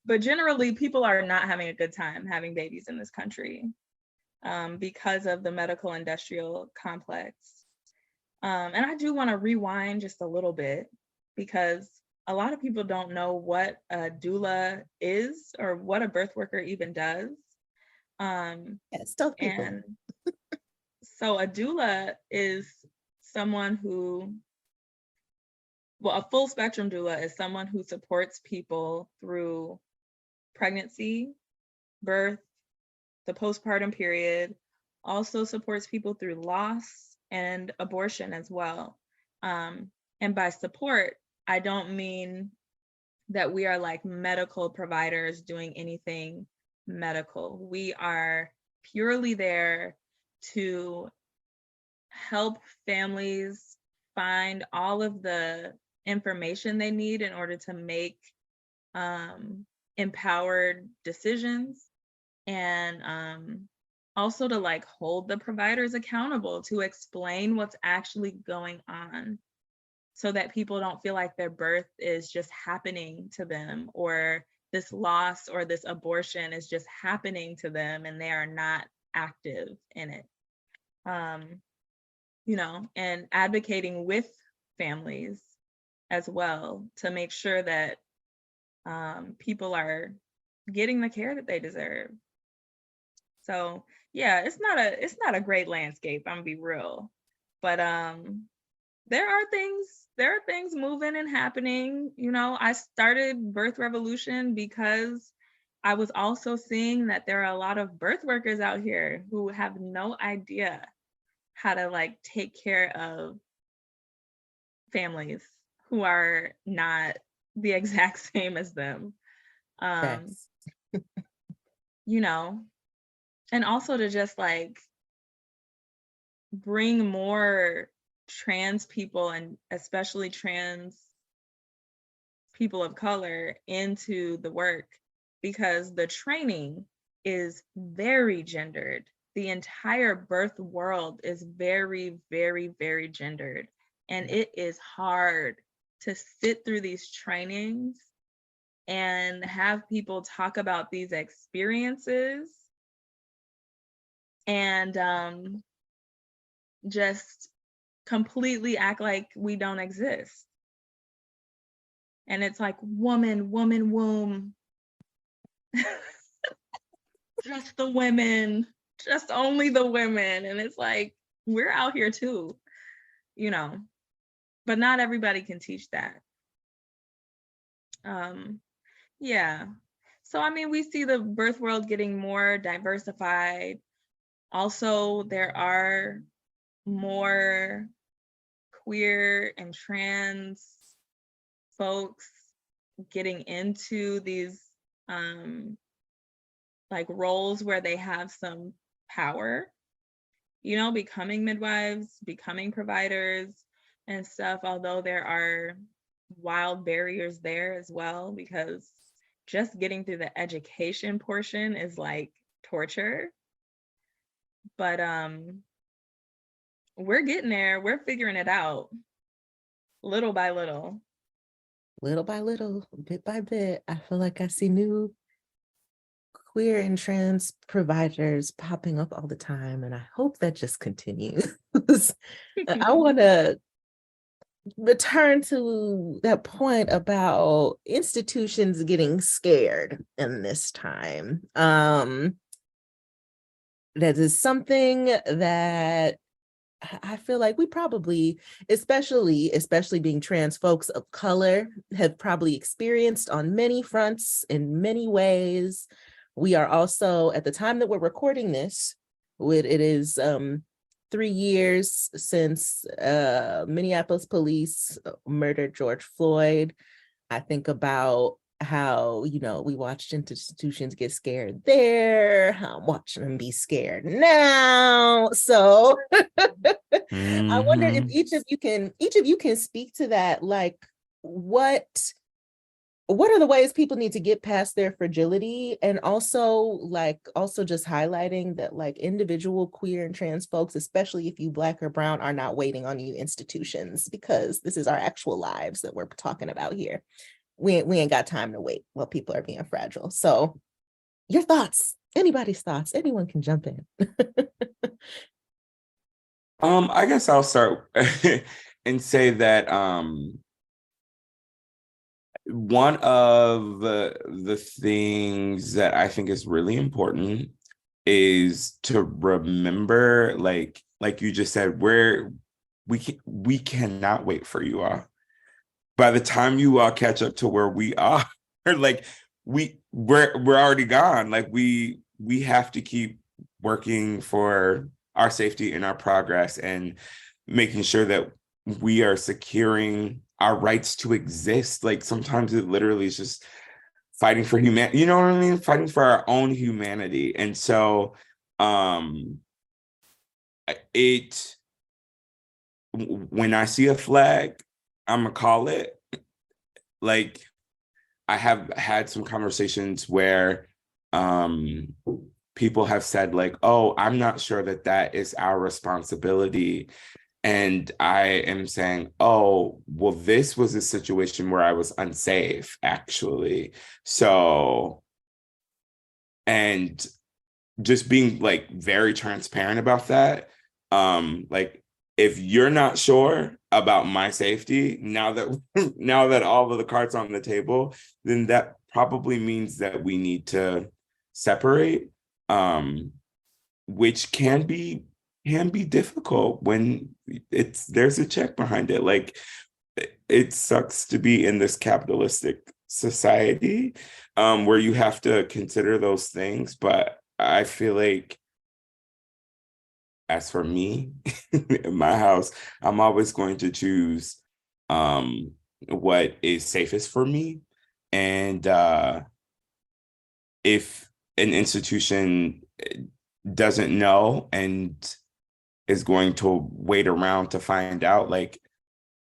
But generally, people are not having a good time having babies in this country because of the medical industrial complex. And I do want to rewind just a little bit because a lot of people don't know what a doula is or what a birth worker even does. Yes, tell people. And so a doula is someone who, well, a full spectrum doula is someone who supports people through pregnancy, birth, the postpartum period, also supports people through loss and abortion as well. And by support, I don't mean that we are like medical providers doing anything medical. We are purely there to help families find all of the information they need in order to make empowered decisions, and also to like hold the providers accountable to explain what's actually going on, so that people don't feel like their birth is just happening to them, or this loss or this abortion is just happening to them and they are not active in it. You know, and advocating with families as well to make sure that people are getting the care that they deserve. So yeah, it's not a great landscape, I'm gonna be real. But there are things moving and happening. You know, I started Birth Revolution because I was also seeing that there are a lot of birth workers out here who have no idea how to like take care of families who are not the exact same as them. Yes. You know, and also to just like bring more trans people, and especially trans people of color, into the work, because the training is very gendered. The entire birth world is very, very, very gendered. And it is hard to sit through these trainings and have people talk about these experiences and just completely act like we don't exist. And it's like woman, womb, just the women, just only the women. And it's like, we're out here too, you know, but not everybody can teach that. Yeah. So, I mean, we see the birth world getting more diversified. Also, there are more queer and trans folks getting into these like roles where they have some power, you know, becoming midwives, becoming providers and stuff, although there are wild barriers there as well, because just getting through the education portion is like torture. But we're getting there. We're figuring it out little by little. Little by little, bit by bit, I feel like I see new queer and trans providers popping up all the time, and I hope that just continues. I want to return to that point about institutions getting scared in this time. That is something that I feel like we probably, especially being trans folks of color, have probably experienced on many fronts in many ways. We are also, at the time that we're recording this, it is 3 years since Minneapolis police murdered George Floyd. I think about how, you know, we watched institutions get scared there. I'm watching them be scared now. So I wonder if each of you can speak to that. Like, what are the ways people need to get past their fragility, and also just highlighting that like individual queer and trans folks, especially if you Black or brown, are not waiting on you institutions, because this is our actual lives that we're talking about here. We ain't got time to wait while people are being fragile. So your thoughts, anybody's thoughts, anyone can jump in. I guess I'll start and say that one of the things that I think is really important is to remember, like you just said, we cannot wait for you all. By the time you all catch up to where we are, like we're already gone. Like we have to keep working for our safety and our progress, and making sure that we are securing our rights to exist. Like sometimes it literally is just fighting for humanity, you know what I mean? Fighting for our own humanity. And so when I see a flag, I'm gonna call it. Like I have had some conversations where people have said like, oh, I'm not sure that is our responsibility. And I am saying, oh, well, this was a situation where I was unsafe, actually. So, and just being like very transparent about that. Like if you're not sure about my safety, now that all of the cards are on the table, then that probably means that we need to separate, which can be difficult when there's a check behind it. Like it sucks to be in this capitalistic society where you have to consider those things, but I feel like as for me in my house, I'm always going to choose what is safest for me. And if an institution doesn't know and is going to wait around to find out, like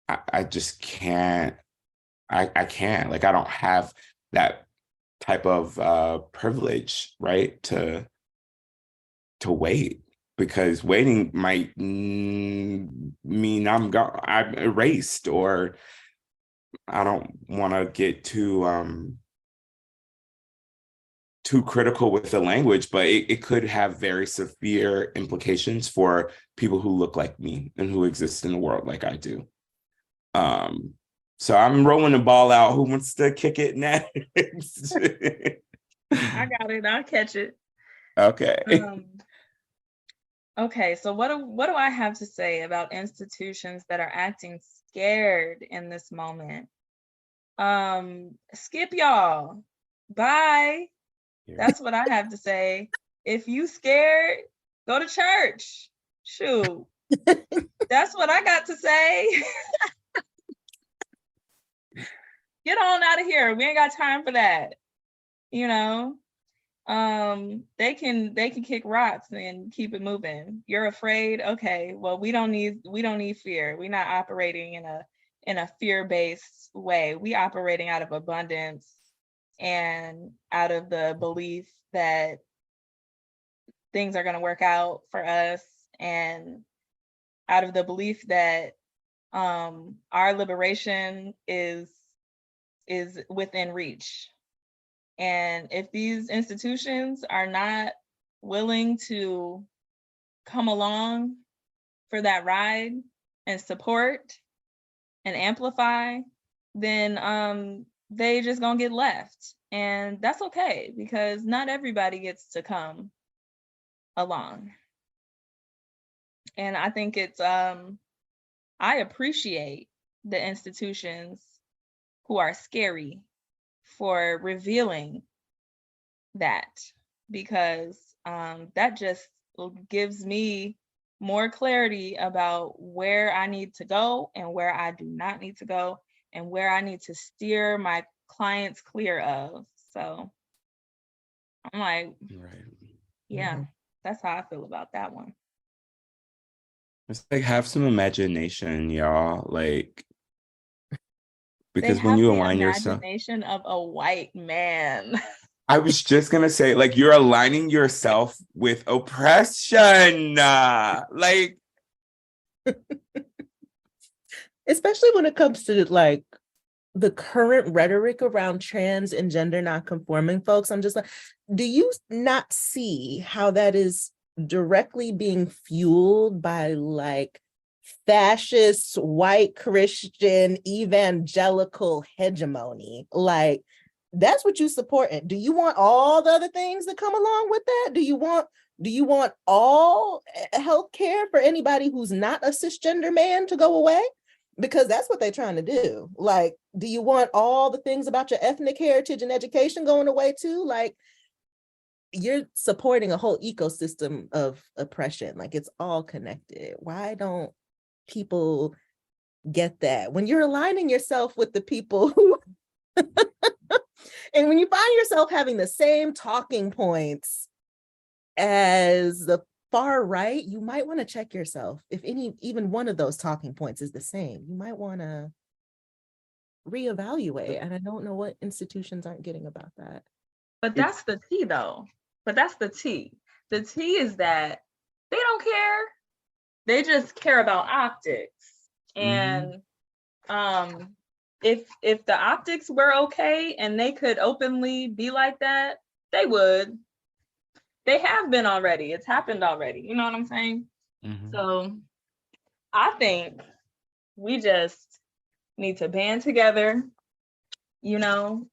I just can't. I can't. Like I don't have that type of privilege, right? To wait, because waiting might mean I'm erased, or I don't want to get too critical with the language, but it could have very severe implications for people who look like me and who exist in the world like I do. So I'm rolling the ball out. Who wants to kick it next? I got it. I'll catch it. Okay. Okay, so what do I have to say about institutions that are acting scared in this moment? Skip y'all. Bye. That's what I have to say. If you scared, go to church. Shoot. That's what I got to say. Get on out of here. We ain't got time for that. You know, they can kick rocks and keep it moving. You're afraid? Okay, well, we don't need fear. We're not operating in a fear-based way. We operating out of abundance and out of the belief that things are going to work out for us, and out of the belief that our liberation is within reach. And if these institutions are not willing to come along for that ride and support and amplify, then they just gonna get left. And that's okay, because not everybody gets to come along. And I think it's I appreciate the institutions who are scary for revealing that, because that just gives me more clarity about where I need to go and where I do not need to go, and where I need to steer my clients clear of. So I'm like, Right. yeah, that's how I feel about that one. It's like, have some imagination, y'all. Like, because They when have you the align yourself, imagination of a white man. I was just gonna say, like, you're aligning yourself with oppression. Like, Especially when it comes to like the current rhetoric around trans and gender non-conforming folks. I'm just like, do you not see how that is directly being fueled by like fascist white Christian evangelical hegemony? Like, that's what you supporting. Do you want all the other things that come along with that? Do you want all health care for anybody who's not a cisgender man to go away? Because that's what they're trying to do. Like, do you want all the things about your ethnic heritage and education going away too? Like, you're supporting a whole ecosystem of oppression. Like, it's all connected. Why don't people get that. When you're aligning yourself with the people who, and when you find yourself having the same talking points as the far right, you might want to check yourself. If even one of those talking points is the same, you might want to reevaluate. And I don't know what institutions aren't getting about that. But that's the tea, though. But that's the tea. The tea is that they don't care. They just care about optics. And if the optics were okay and they could openly be like that, they would. They have been already. It's happened already. You know what I'm saying? So I think we just need to band together. You know,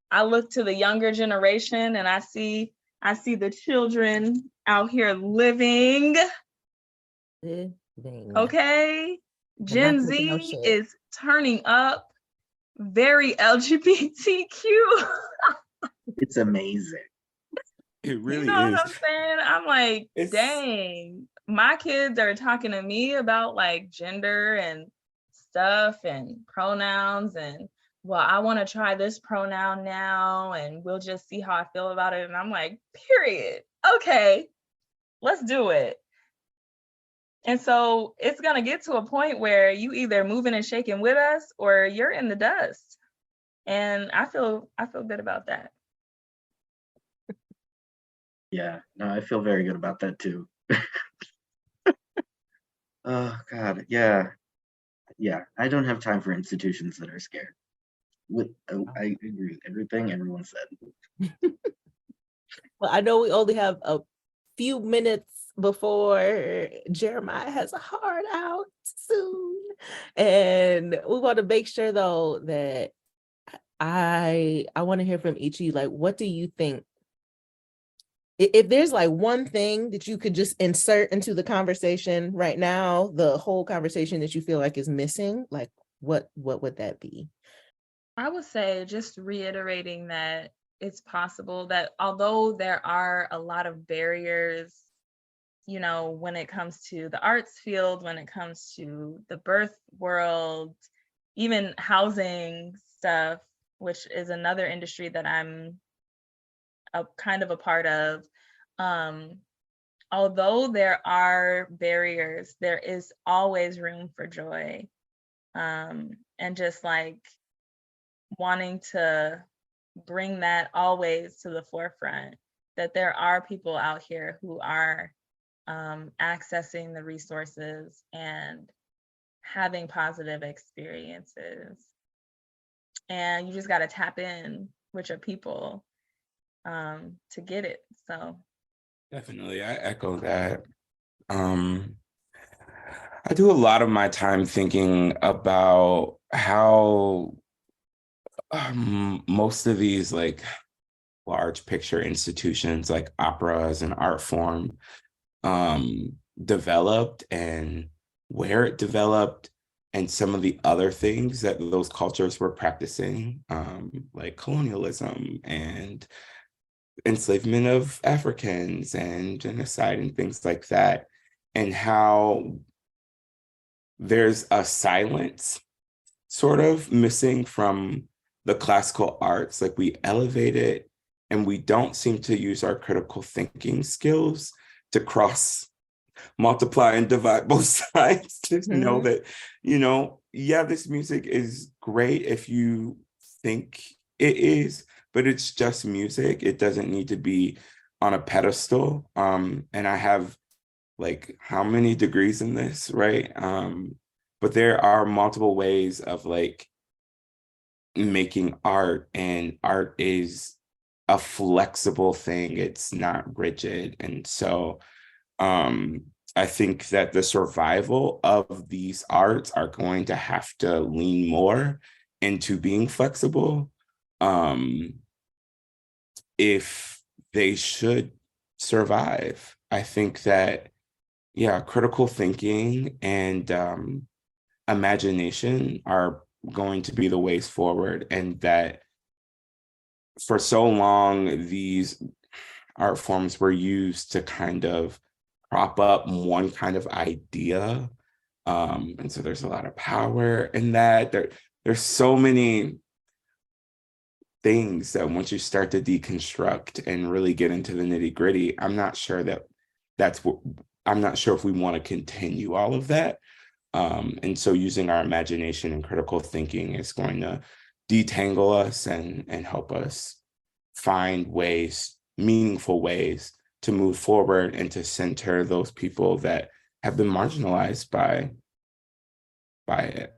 I look to the younger generation and I see the children out here living. Okay. Gen Z is turning up, very LGBTQ. It's amazing. It really You know is. what I'm saying? I'm like, dang, my kids are talking to me about like gender and stuff and pronouns and, well, I want to try this pronoun now and we'll just see how I feel about it. And I'm like, period. Okay, let's do it. And so it's going to get to a point where you either moving and shaking with us or you're in the dust. And I feel good about that. Yeah, no, I feel very good about that too. Oh God, yeah. I don't have time for institutions that are scared. I agree with everything everyone said. Well, I know we only have a few minutes before Jeremiah has a hard out soon, and we want to make sure though that I want to hear from each of you. Like, what do you think? If there's like one thing that you could just insert into the conversation right now, the whole conversation that you feel like is missing, like what would that be? I would say just reiterating that it's possible that although there are a lot of barriers, you know, when it comes to the arts field, when it comes to the birth world, even housing stuff, which is another industry that I'm kind of a part of. Although there are barriers, there is always room for joy. And just like wanting to bring that always to the forefront, that there are people out here who are accessing the resources and having positive experiences. And you just got to tap in with your people to get it. So Definitely, I echo that. I do a lot of my time thinking about how most of these like large picture institutions like opera as an art form developed and where it developed and some of the other things that those cultures were practicing, like colonialism and enslavement of Africans and genocide and things like that, and how there's a silence sort of missing from the classical arts. Like we elevate it and we don't seem to use our critical thinking skills to cross, multiply and divide both sides to know that, you know, yeah, this music is great if you think it is, but it's just music. It doesn't need to be on a pedestal. And I have like how many degrees in this, right? But there are multiple ways of like making art, and art is a flexible thing. It's not rigid. And so I think that the survival of these arts are going to have to lean more into being flexible if they should survive. I think that, yeah, critical thinking and imagination are going to be the ways forward, and that for so long, these art forms were used to kind of prop up one kind of idea And so there's a lot of power in that. There's so many things that once you start to deconstruct and really get into the nitty-gritty, I'm not sure if we want to continue all of that. And so using our imagination and critical thinking is going to detangle us and help us find ways, meaningful ways to move forward and to center those people that have been marginalized by it.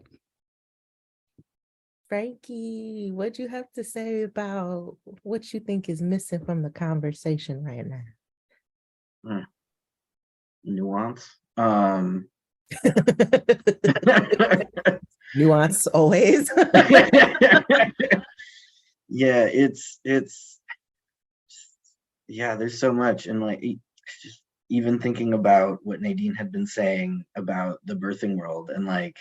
Frankie, what do you have to say about what you think is missing from the conversation right now? Nuance. Nuance always. Yeah, yeah, there's so much. And like, just even thinking about what Nadine had been saying about the birthing world, and like,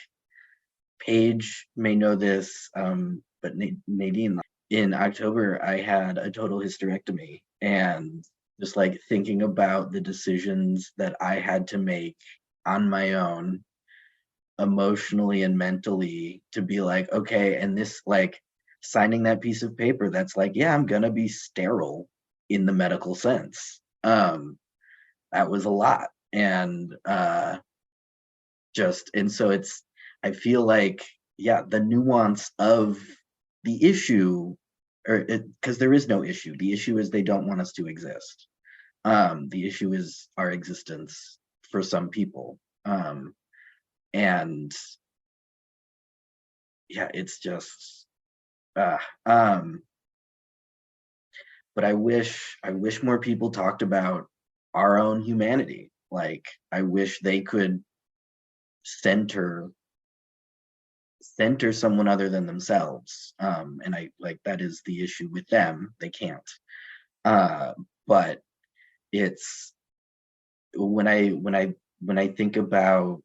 Paige may know this, but Nadine, in October, I had a total hysterectomy, and just like thinking about the decisions that I had to make on my own, emotionally and mentally, to be like, okay, and this, like, signing that piece of paper that's like, yeah, I'm gonna be sterile in the medical sense. That was a lot. And and so I feel like, yeah, the nuance of the issue, because there is no issue. The issue is they don't want us to exist. The issue is our existence for some people. And yeah, it's just, but I wish more people talked about our own humanity. Like, I wish they could center someone other than themselves. And I like, that is the issue with them. They can't. But it's when I think about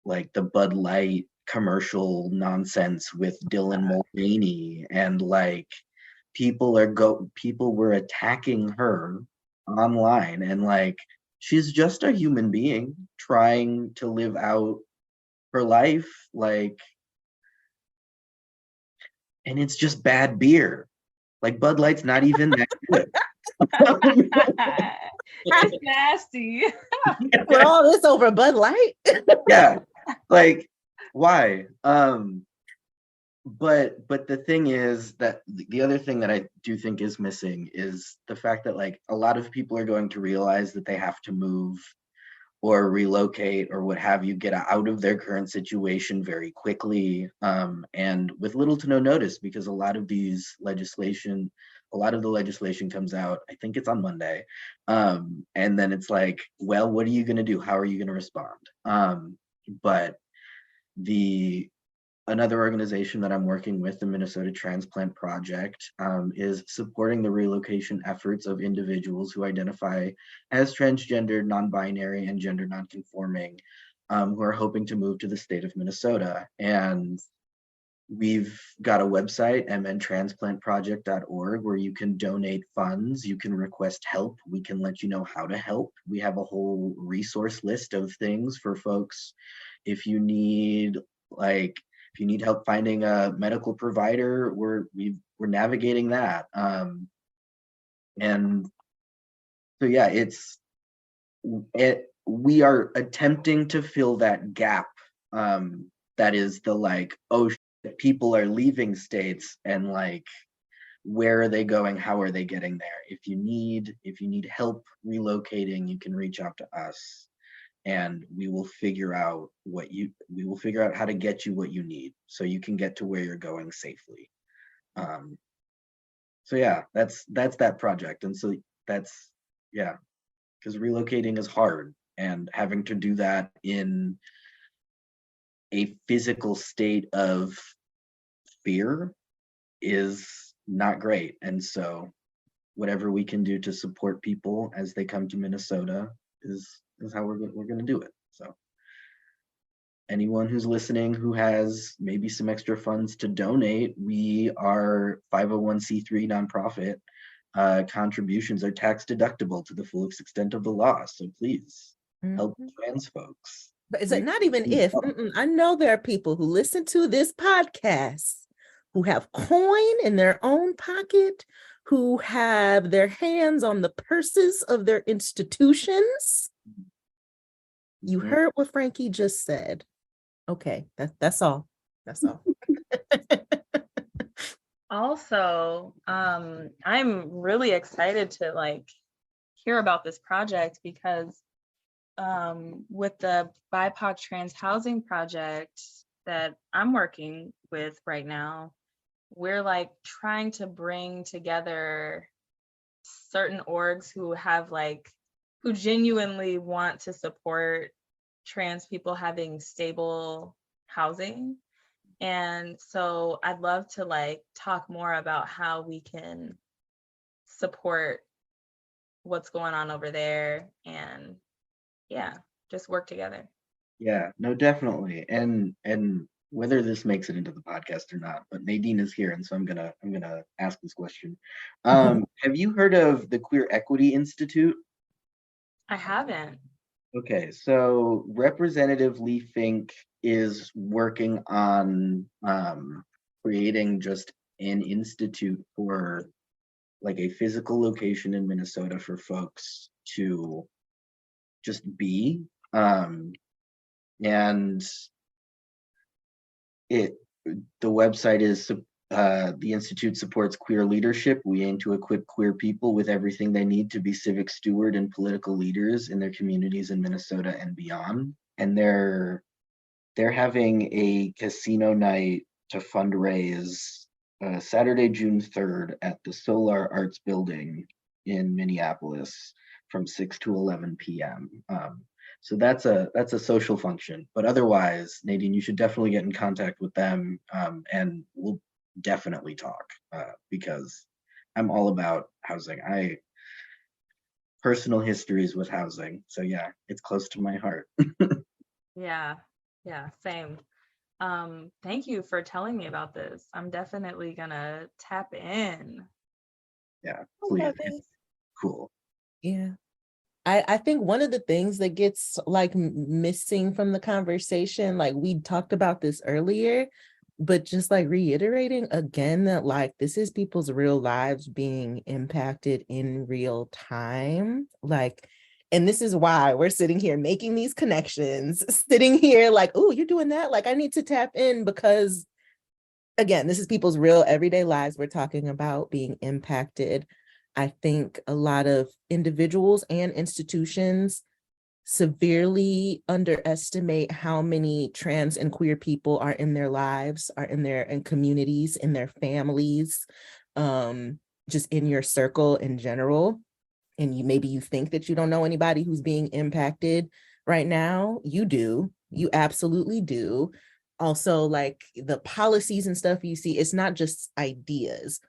like the Bud Light commercial nonsense with Dylan Mulvaney, and like people were attacking her online, and like, she's just a human being trying to live out her life, like, and it's just bad beer. Like, Bud Light's not even that good. That's nasty. We're all this over Bud Light. Yeah, like, why? But the thing is that the other thing that I do think is missing is the fact that, like, a lot of people are going to realize that they have to move or relocate or what have you, get out of their current situation very quickly, and with little to no notice, because a lot of the legislation comes out, I think it's on Monday, and then it's like, well, what are you going to do? How are you going to respond? But another organization that I'm working with, the Minnesota Transplant Project, is supporting the relocation efforts of individuals who identify as transgender, non-binary, and gender non-conforming, who are hoping to move to the state of Minnesota. And we've got a website, mntransplantproject.org, where you can donate funds, you can request help, we can let you know how to help. We have a whole resource list of things for folks. If you need help finding a medical provider, we're navigating that. And so yeah, we are attempting to fill that gap. That is the, like, oh, people are leaving states, and like, where are they going? How are they getting there? If you need help relocating, you can reach out to us, and we will figure out how to get you what you need so you can get to where you're going safely. So yeah, that's that project. And so that's, yeah, because relocating is hard, and having to do that in a physical state of fear is not great. And so whatever we can do to support people as they come to Minnesota is how we're going to do it. So anyone who's listening who has maybe some extra funds to donate, we are 501c3 nonprofit. Contributions are tax deductible to the fullest extent of the law. So please help trans folks. But is it not even if? I know there are people who listen to this podcast who have coin in their own pocket, who have their hands on the purses of their institutions. You heard what Frankie just said. Okay, that's all. That's all. Also, I'm really excited to hear about this project because with the BIPOC trans housing project that I'm working with right now, we're trying to bring together certain orgs who have who genuinely want to support trans people having stable housing. And so I'd love to talk more about how we can support what's going on over there and just work together. Yeah, no, definitely. And whether this makes it into the podcast or not, but Nadine is here, and so I'm gonna ask this question. Have you heard of the Queer Equity Institute? I haven't. Okay, so Representative Lee Fink is working on creating just an institute for a physical location in Minnesota for folks to just be. And the website is the Institute supports queer leadership. We aim to equip queer people with everything they need to be civic steward and political leaders in their communities in Minnesota and beyond. And they're having a casino night to fundraise Saturday, June 3rd at the Solar Arts Building in Minneapolis from 6 to 11 p.m. So that's a social function. But otherwise, Nadine, you should definitely get in contact with them, and we'll definitely talk because I'm all about housing. I personal histories with housing. So yeah, it's close to my heart. Yeah, same. Thank you for telling me about this. I'm definitely gonna tap in. Yeah, please. It's cool. Yeah. I think one of the things that gets missing from the conversation, we talked about this earlier, but just reiterating again that this is people's real lives being impacted in real time. And this is why we're sitting here making these connections, sitting here oh, you're doing that? I need to tap in because, again, this is people's real everyday lives we're talking about being impacted. I think a lot of individuals and institutions severely underestimate how many trans and queer people are in their lives, are in their communities, in their families, just in your circle in general. And maybe you think that you don't know anybody who's being impacted right now. You do. You absolutely do. Also, the policies and stuff you see, it's not just ideas.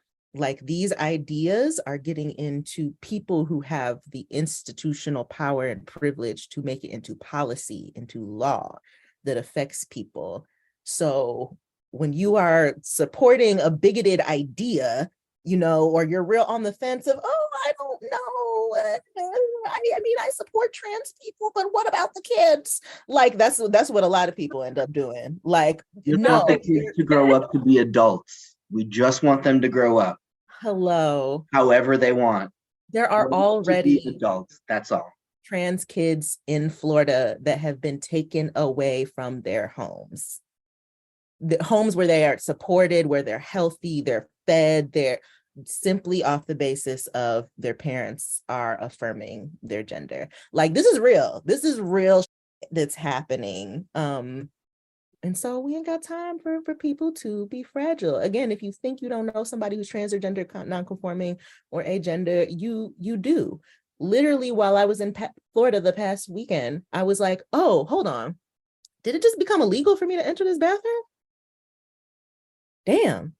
These ideas are getting into people who have the institutional power and privilege to make it into policy, into law that affects people. So when you are supporting a bigoted idea, or you're real on the fence of, oh, I don't know. I mean, I support trans people, but what about the kids? That's what a lot of people end up doing. You want the kids to grow up to be adults. We just want them to grow up. Hello. However they want. There are already adults. That's all. Trans kids in Florida that have been taken away from their homes. The homes where they are supported, where they're healthy, they're fed, they're simply off the basis of their parents are affirming their gender. This is real. This is real that's happening. And so we ain't got time for people to be fragile. Again, if you think you don't know somebody who's trans or gender nonconforming or agender, you do. Literally, while I was in Florida the past weekend, I was like, oh, hold on. Did it just become illegal for me to enter this bathroom? Damn.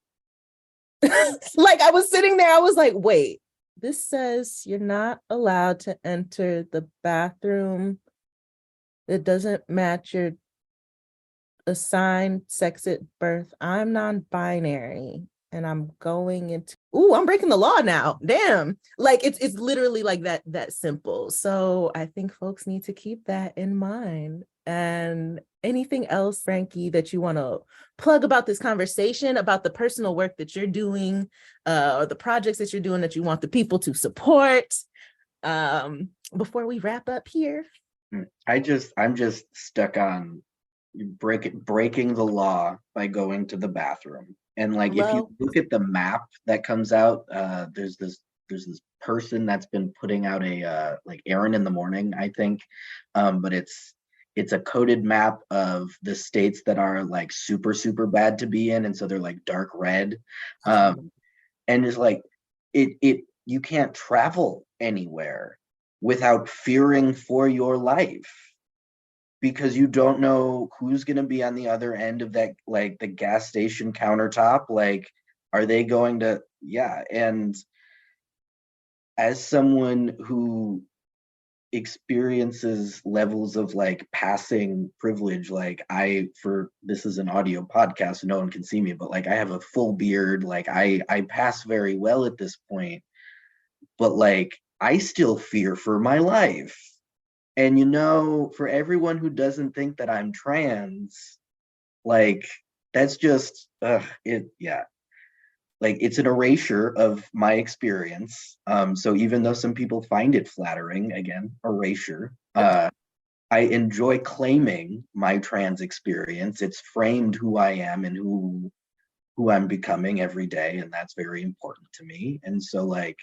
I was sitting there, I was like, wait, this says you're not allowed to enter the bathroom that doesn't match your assigned sex at birth. I'm non-binary and I'm going into, I'm breaking the law now. Damn. It's literally that simple. So I think folks need to keep that in mind And anything else, Frankie, that you want to plug about this conversation, about the personal work that you're doing, or the projects that you're doing that you want the people to support, before we wrap up here? I'm just stuck on breaking the law by going to the bathroom. And like, if you look at the map that comes out, there's this person that's been putting out a like Aaron in the Morning, I think, but it's a coded map of the states that are like super bad to be in, and so they're like dark red, and it's like it you can't travel anywhere without fearing for your life, because you don't know who's going to be on the other end of that, like the gas station countertop. Like, are they going to, and as someone who experiences levels of like passing privilege, like this is an audio podcast, so no one can see me, but like I have a full beard, like I pass very well at this point, but like I still fear for my life. And for everyone who doesn't think that I'm trans, like that's just like it's an erasure of my experience. So even though some people find it flattering, again, erasure, I enjoy claiming my trans experience. It's framed who I am and who I'm becoming every day, and that's very important to me. And so like,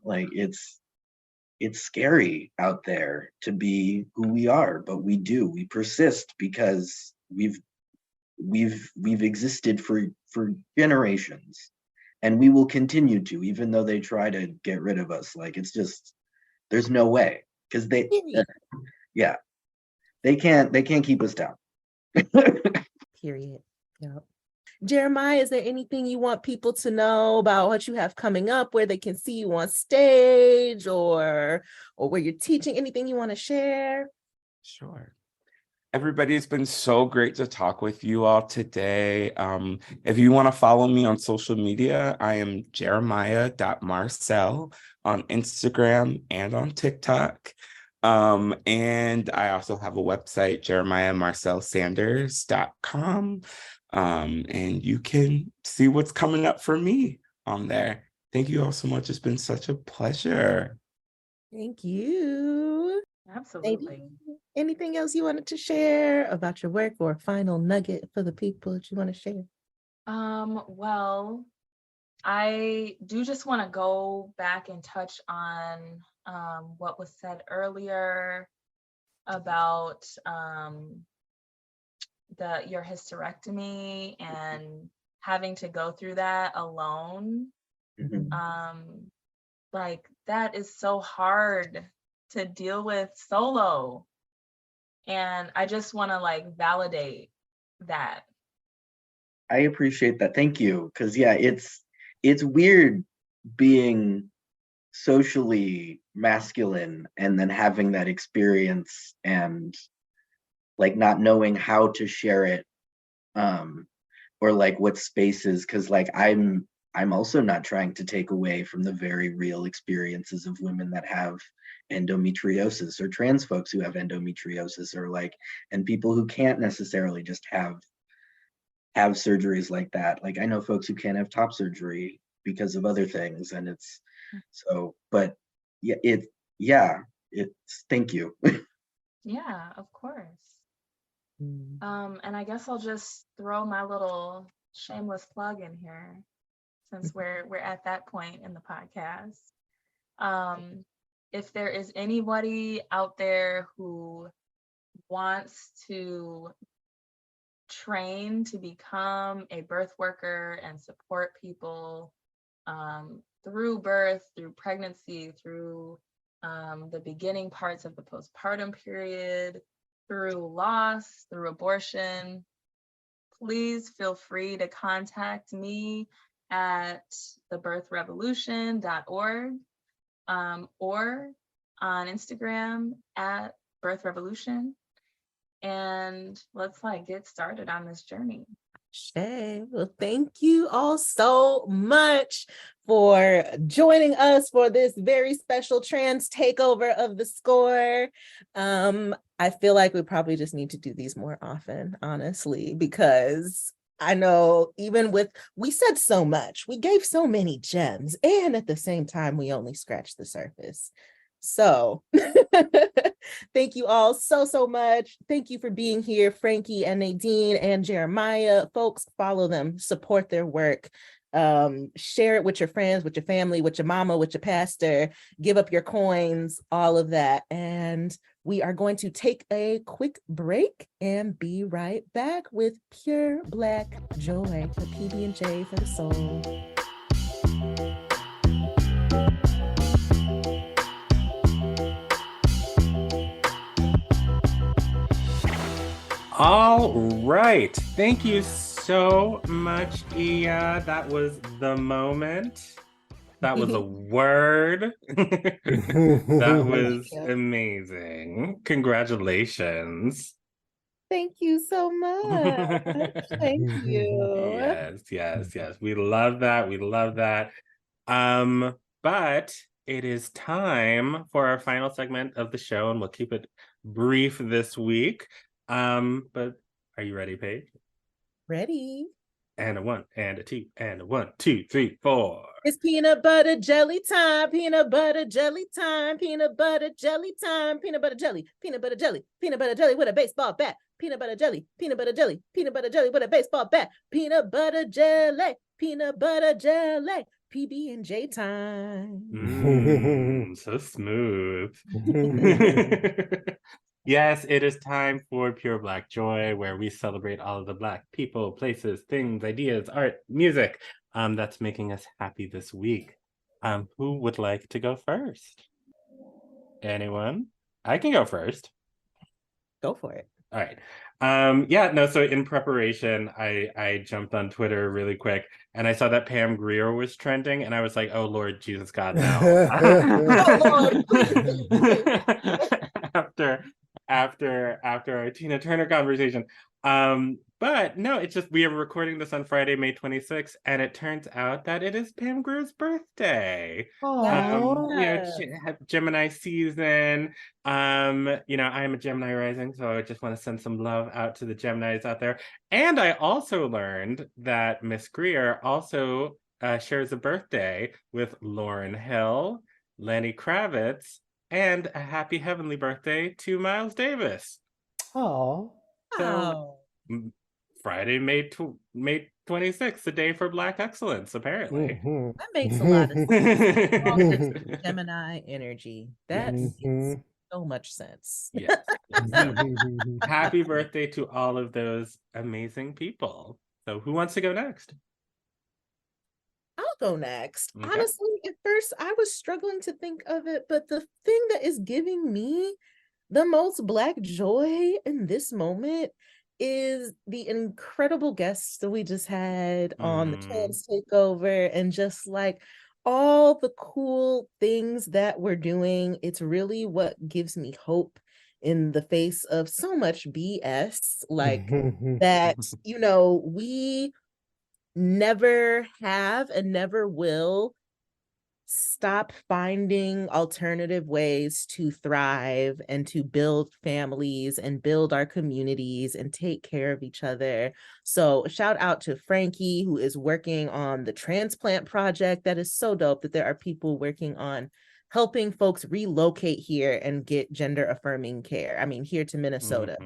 like it's scary out there to be who we are, but we persist because we've existed for generations, and we will continue to, even though they try to get rid of us. Like, it's just, there's no way, because they can't keep us down. Period. Yeah. Jeremiah, is there anything you want people to know about what you have coming up, where they can see you on stage, or where you're teaching? Anything you want to share? Sure. Everybody, it's been so great to talk with you all today. If you want to follow me on social media, I am jeremiah.marcel on Instagram and on TikTok. And I also have a website, jeremiahmarcelsanders.com. And you can see what's coming up for me on there. Thank you all so much. It's been such a pleasure. Thank you. Absolutely. Anything else you wanted to share about your work, or a final nugget for the people that you want to share? Well, I do just want to go back and touch on what was said earlier about your hysterectomy and having to go through that alone. Like, that is so hard to deal with solo. And I just want to like validate that. I appreciate that. Thank you. Because it's weird being socially masculine and then having that experience and like not knowing how to share it, or like what spaces, because like I'm also not trying to take away from the very real experiences of women that have endometriosis, or trans folks who have endometriosis, or like, and people who can't necessarily just have surgeries like that. Like, I know folks who can't have top surgery because of other things, and it's so, but it's thank you. Yeah, of course. And I guess I'll just throw my little shameless plug in here, since we're at that point in the podcast. If there is anybody out there who wants to train to become a birth worker and support people through birth, through pregnancy, through the beginning parts of the postpartum period, through loss, through abortion, please feel free to contact me at thebirthrevolution.org, or on Instagram at birthrevolution. And let's like get started on this journey. Shay, well, thank you all so much for joining us for this very special trans takeover of the Score. I feel like we probably just need to do these more often, honestly, because I know we said so much, we gave so many gems, and at the same time, we only scratched the surface. So thank you all so much. Thank you for being here, Frankie and Nadine and Jeremiah. Folks, follow them, support their work. Share it with your friends, with your family, with your mama, with your pastor. Give up your coins, all of that. And we are going to take a quick break and be right back with Pure Black Joy, the PB&J for the soul. All right. Thank you so much, Ia. That was the moment. That was a word. That was amazing. Congratulations. Thank you so much. Thank you. Yes. We love that. We love that. But it is time for our final segment of the show, and we'll keep it brief this week. But are you ready, Paige? Ready. And a 1 and a 2 and a 1, 2, 3, 4. It's peanut butter jelly time, peanut butter jelly time, peanut butter jelly time, peanut butter jelly, peanut butter jelly, peanut butter jelly with a baseball bat, peanut butter jelly, peanut butter jelly, peanut butter jelly with a baseball bat, peanut butter jelly, PB&J time. So smooth. Yes, it is time for Pure Black Joy, where we celebrate all of the Black people, places, things, ideas, art, music that's making us happy this week. Who would like to go first? Anyone? I can go first. Go for it. All right. So in preparation, I jumped on Twitter really quick, and I saw that Pam Grier was trending, and I was like, oh Lord Jesus God, no. Oh, Lord. after our Tina Turner conversation. But no, it's just we are recording this on Friday, May 26th, and it turns out that it is Pam Grier's birthday. Gemini season. I am a Gemini rising, so I just want to send some love out to the Geminis out there. And I also learned that Miss Grier also shares a birthday with Lauryn Hill, Lenny Kravitz, and a happy heavenly birthday to Miles Davis. Oh. So Friday, May 26th, the day for Black excellence, apparently. Mm-hmm. That makes a lot of sense. Gemini energy. That makes so much sense. Yes. So, happy birthday to all of those amazing people. So who wants to go next? I'll go next. Okay. Honestly, at first I was struggling to think of it, but the thing that is giving me the most Black joy in this moment is the incredible guests that we just had on the Trans Takeover, and just like all the cool things that we're doing. It's really what gives me hope in the face of so much BS, like that, we never have and never will stop finding alternative ways to thrive and to build families and build our communities and take care of each other. So shout out to Frankie, who is working on the transplant project. That is so dope that there are people working on helping folks relocate here and get gender affirming care. I mean, here to Minnesota,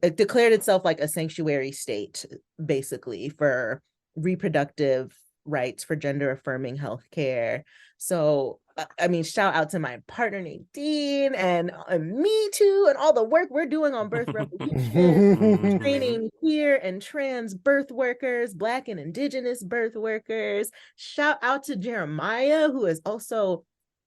it declared itself like a sanctuary state, basically, for reproductive rights, for gender affirming healthcare. So, I mean, shout out to my partner Nadine and me too, and all the work we're doing on birth revolution, training queer and trans birth workers, Black and Indigenous birth workers. Shout out to Jeremiah, who is also,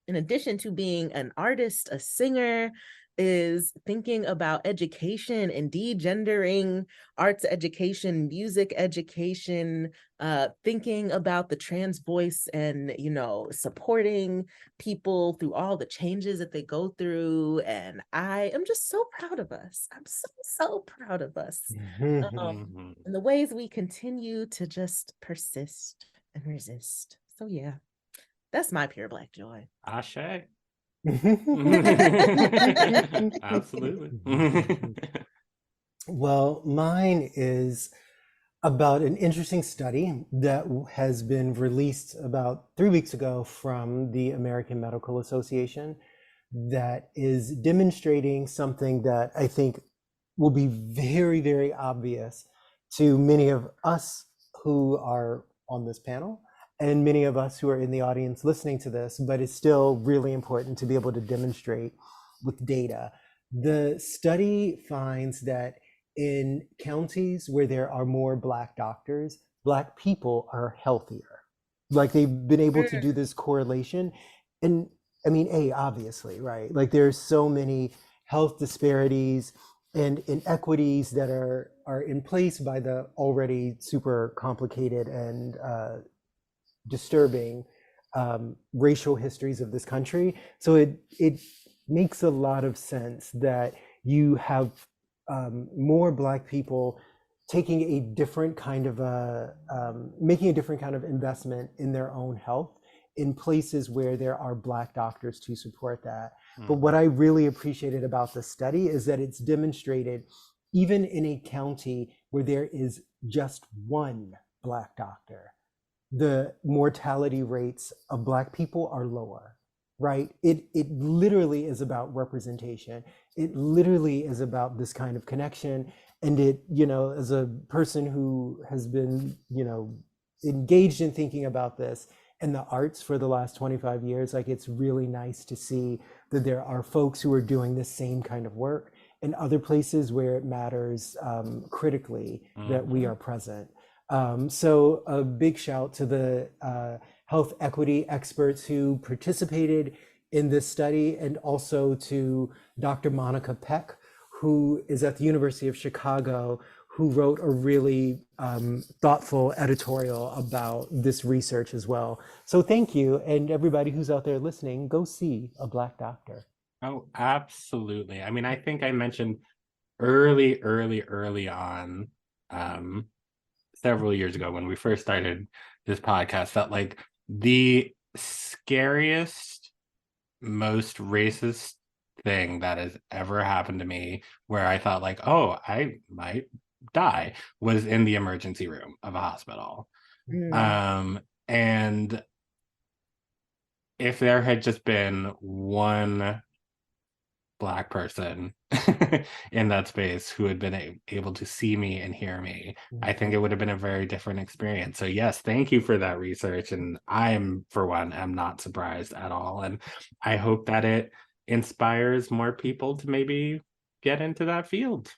in addition to being an artist, a singer, is thinking about education and degendering arts education, music education, thinking about the trans voice and, supporting people through all the changes that they go through. And I am just so proud of us. I'm so proud of us. And the ways we continue to just persist and resist. So yeah, that's my pure Black joy. Ashe. Absolutely. Well, mine is about an interesting study that has been released about 3 weeks ago from the American Medical Association that is demonstrating something that I think will be very, very obvious to many of us who are on this panel and many of us who are in the audience listening to this, but it's still really important to be able to demonstrate with data. The study finds that in counties where there are more Black doctors, Black people are healthier. Like they've been able to do this correlation. And I mean, obviously, right? Like there's so many health disparities and inequities that are in place by the already super complicated and disturbing racial histories of this country. So it makes a lot of sense that you have more Black people taking a different kind of making a different kind of investment in their own health in places where there are Black doctors to support that. But what I really appreciated about the study is that it's demonstrated even in a county where there is just one Black doctor, the mortality rates of Black people are lower, right? It literally is about representation. It literally is about this kind of connection. And it, as a person who has been, engaged in thinking about this and the arts for the last 25 years, like it's really nice to see that there are folks who are doing the same kind of work in other places where it matters critically that we are present. So a big shout to the health equity experts who participated in this study, and also to Dr. Monica Peck, who is at the University of Chicago, who wrote a really thoughtful editorial about this research as well. So thank you, and everybody who's out there listening, go see a Black doctor. Oh, absolutely. I mean, I think I mentioned early on, several years ago when we first started this podcast, that like the scariest, most racist thing that has ever happened to me, where I thought like, oh, I might die, was in the emergency room of a hospital. And if there had just been one Black person in that space who had been able to see me and hear me, I think it would have been a very different experience. So yes, thank you for that research. And I'm, for one, am not surprised at all. And I hope that it inspires more people to maybe get into that field,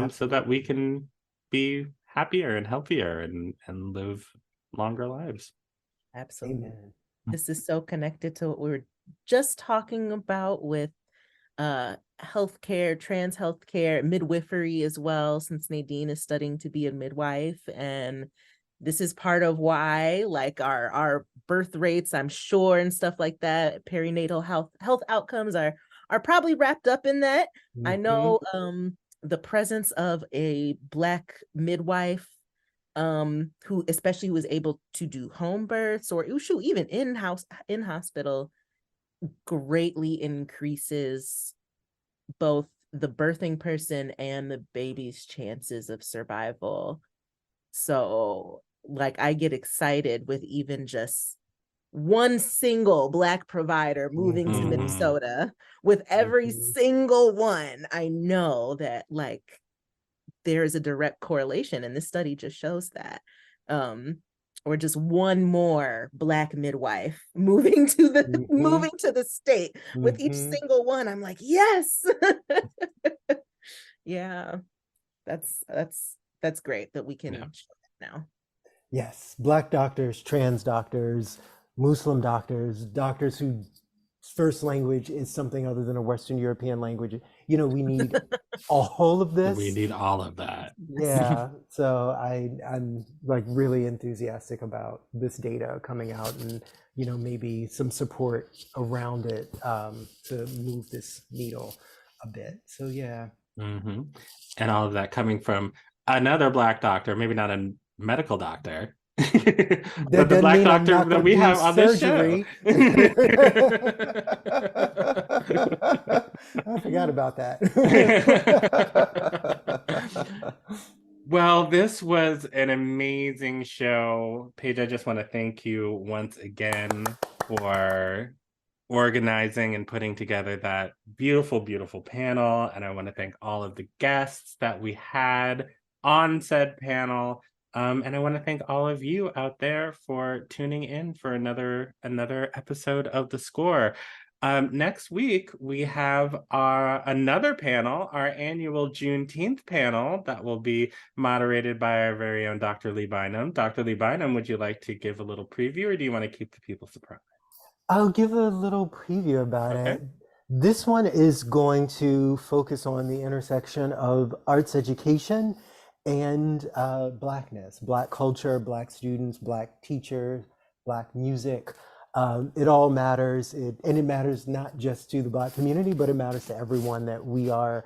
so that we can be happier and healthier and live longer lives. Absolutely. Amen. This is so connected to what we were just talking about with healthcare, trans healthcare, midwifery as well, since Nadine is studying to be a midwife. And this is part of why, like, our birth rates, I'm sure, and stuff like that, perinatal health outcomes are probably wrapped up in that. I know the presence of a Black midwife who especially was able to do home births, or even in hospital, greatly increases both the birthing person and the baby's chances of survival. So like I get excited with even just one single Black provider moving to Minnesota. With every single one, I know that like there's a direct correlation, and this study just shows that. Or just one more Black midwife moving to the state. With each single one, I'm like, yes. Yeah, that's great that we can show that now. Yes, Black doctors, trans doctors, Muslim doctors, doctors whose first language is something other than a Western European language. We need all of this. We need all of that. Yeah, so I'm like really enthusiastic about this data coming out, and maybe some support around it to move this needle a bit. So yeah. And all of that coming from another Black doctor, maybe not a medical doctor, That the doesn't black mean I'm doctor not that going we to do have on this show. surgery. I forgot about that. Well, this was an amazing show. Paige, I just want to thank you once again for organizing and putting together that beautiful, beautiful panel. And I want to thank all of the guests that we had on said panel. And I want to thank all of you out there for tuning in for another episode of The Score. Next week, we have another panel, our annual Juneteenth panel that will be moderated by our very own Dr. Lee Bynum. Dr. Lee Bynum, would you like to give a little preview, or do you want to keep the people surprised? I'll give a little preview about Okay. it. This one is going to focus on the intersection of arts education and Blackness, Black culture, Black students, Black teachers, Black music. It all matters, and it matters not just to the Black community, but it matters to everyone that we are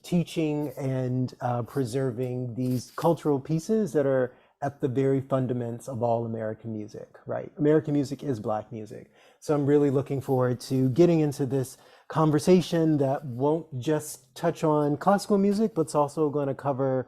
teaching and preserving these cultural pieces that are at the very fundaments of all American music, right? American music is Black music. So I'm really looking forward to getting into this conversation that won't just touch on classical music, but it's also going to cover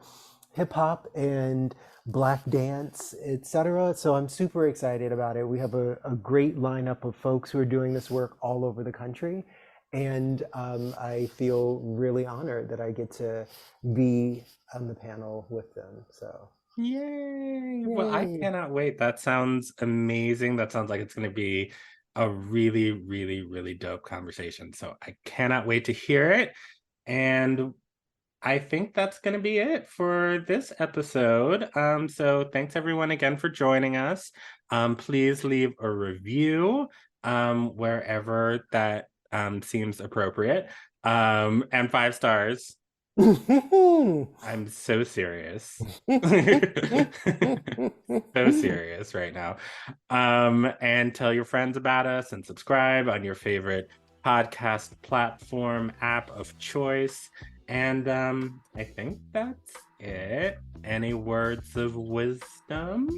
hip hop and Black dance, etc. So I'm super excited about it. We have a great lineup of folks who are doing this work all over the country. And I feel really honored that I get to be on the panel with them. So. Yay! Well, I Yay. cannot wait. That sounds amazing. That sounds like it's going to be a really, really, really dope conversation. So I cannot wait to hear it. And I think that's going to be it for this episode. So thanks everyone again for joining us. Please leave a review wherever that seems appropriate. And 5 stars. I'm so serious. So serious right now. And tell your friends about us and subscribe on your favorite podcast platform app of choice. And I think that's it. Any words of wisdom?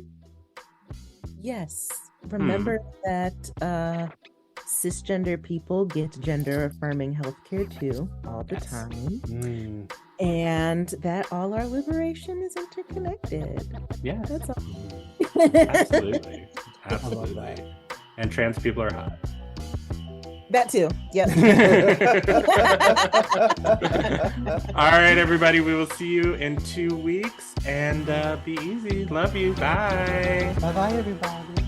Yes. Remember that cisgender people get gender affirming healthcare too, all the Yes. time. And that all our liberation is interconnected. Yeah, That's all. absolutely. I love Absolutely. that. And trans people are hot. That too. Yep. All right, everybody. We will see you in 2 weeks. And be easy. Love you. Bye. Bye bye, everybody.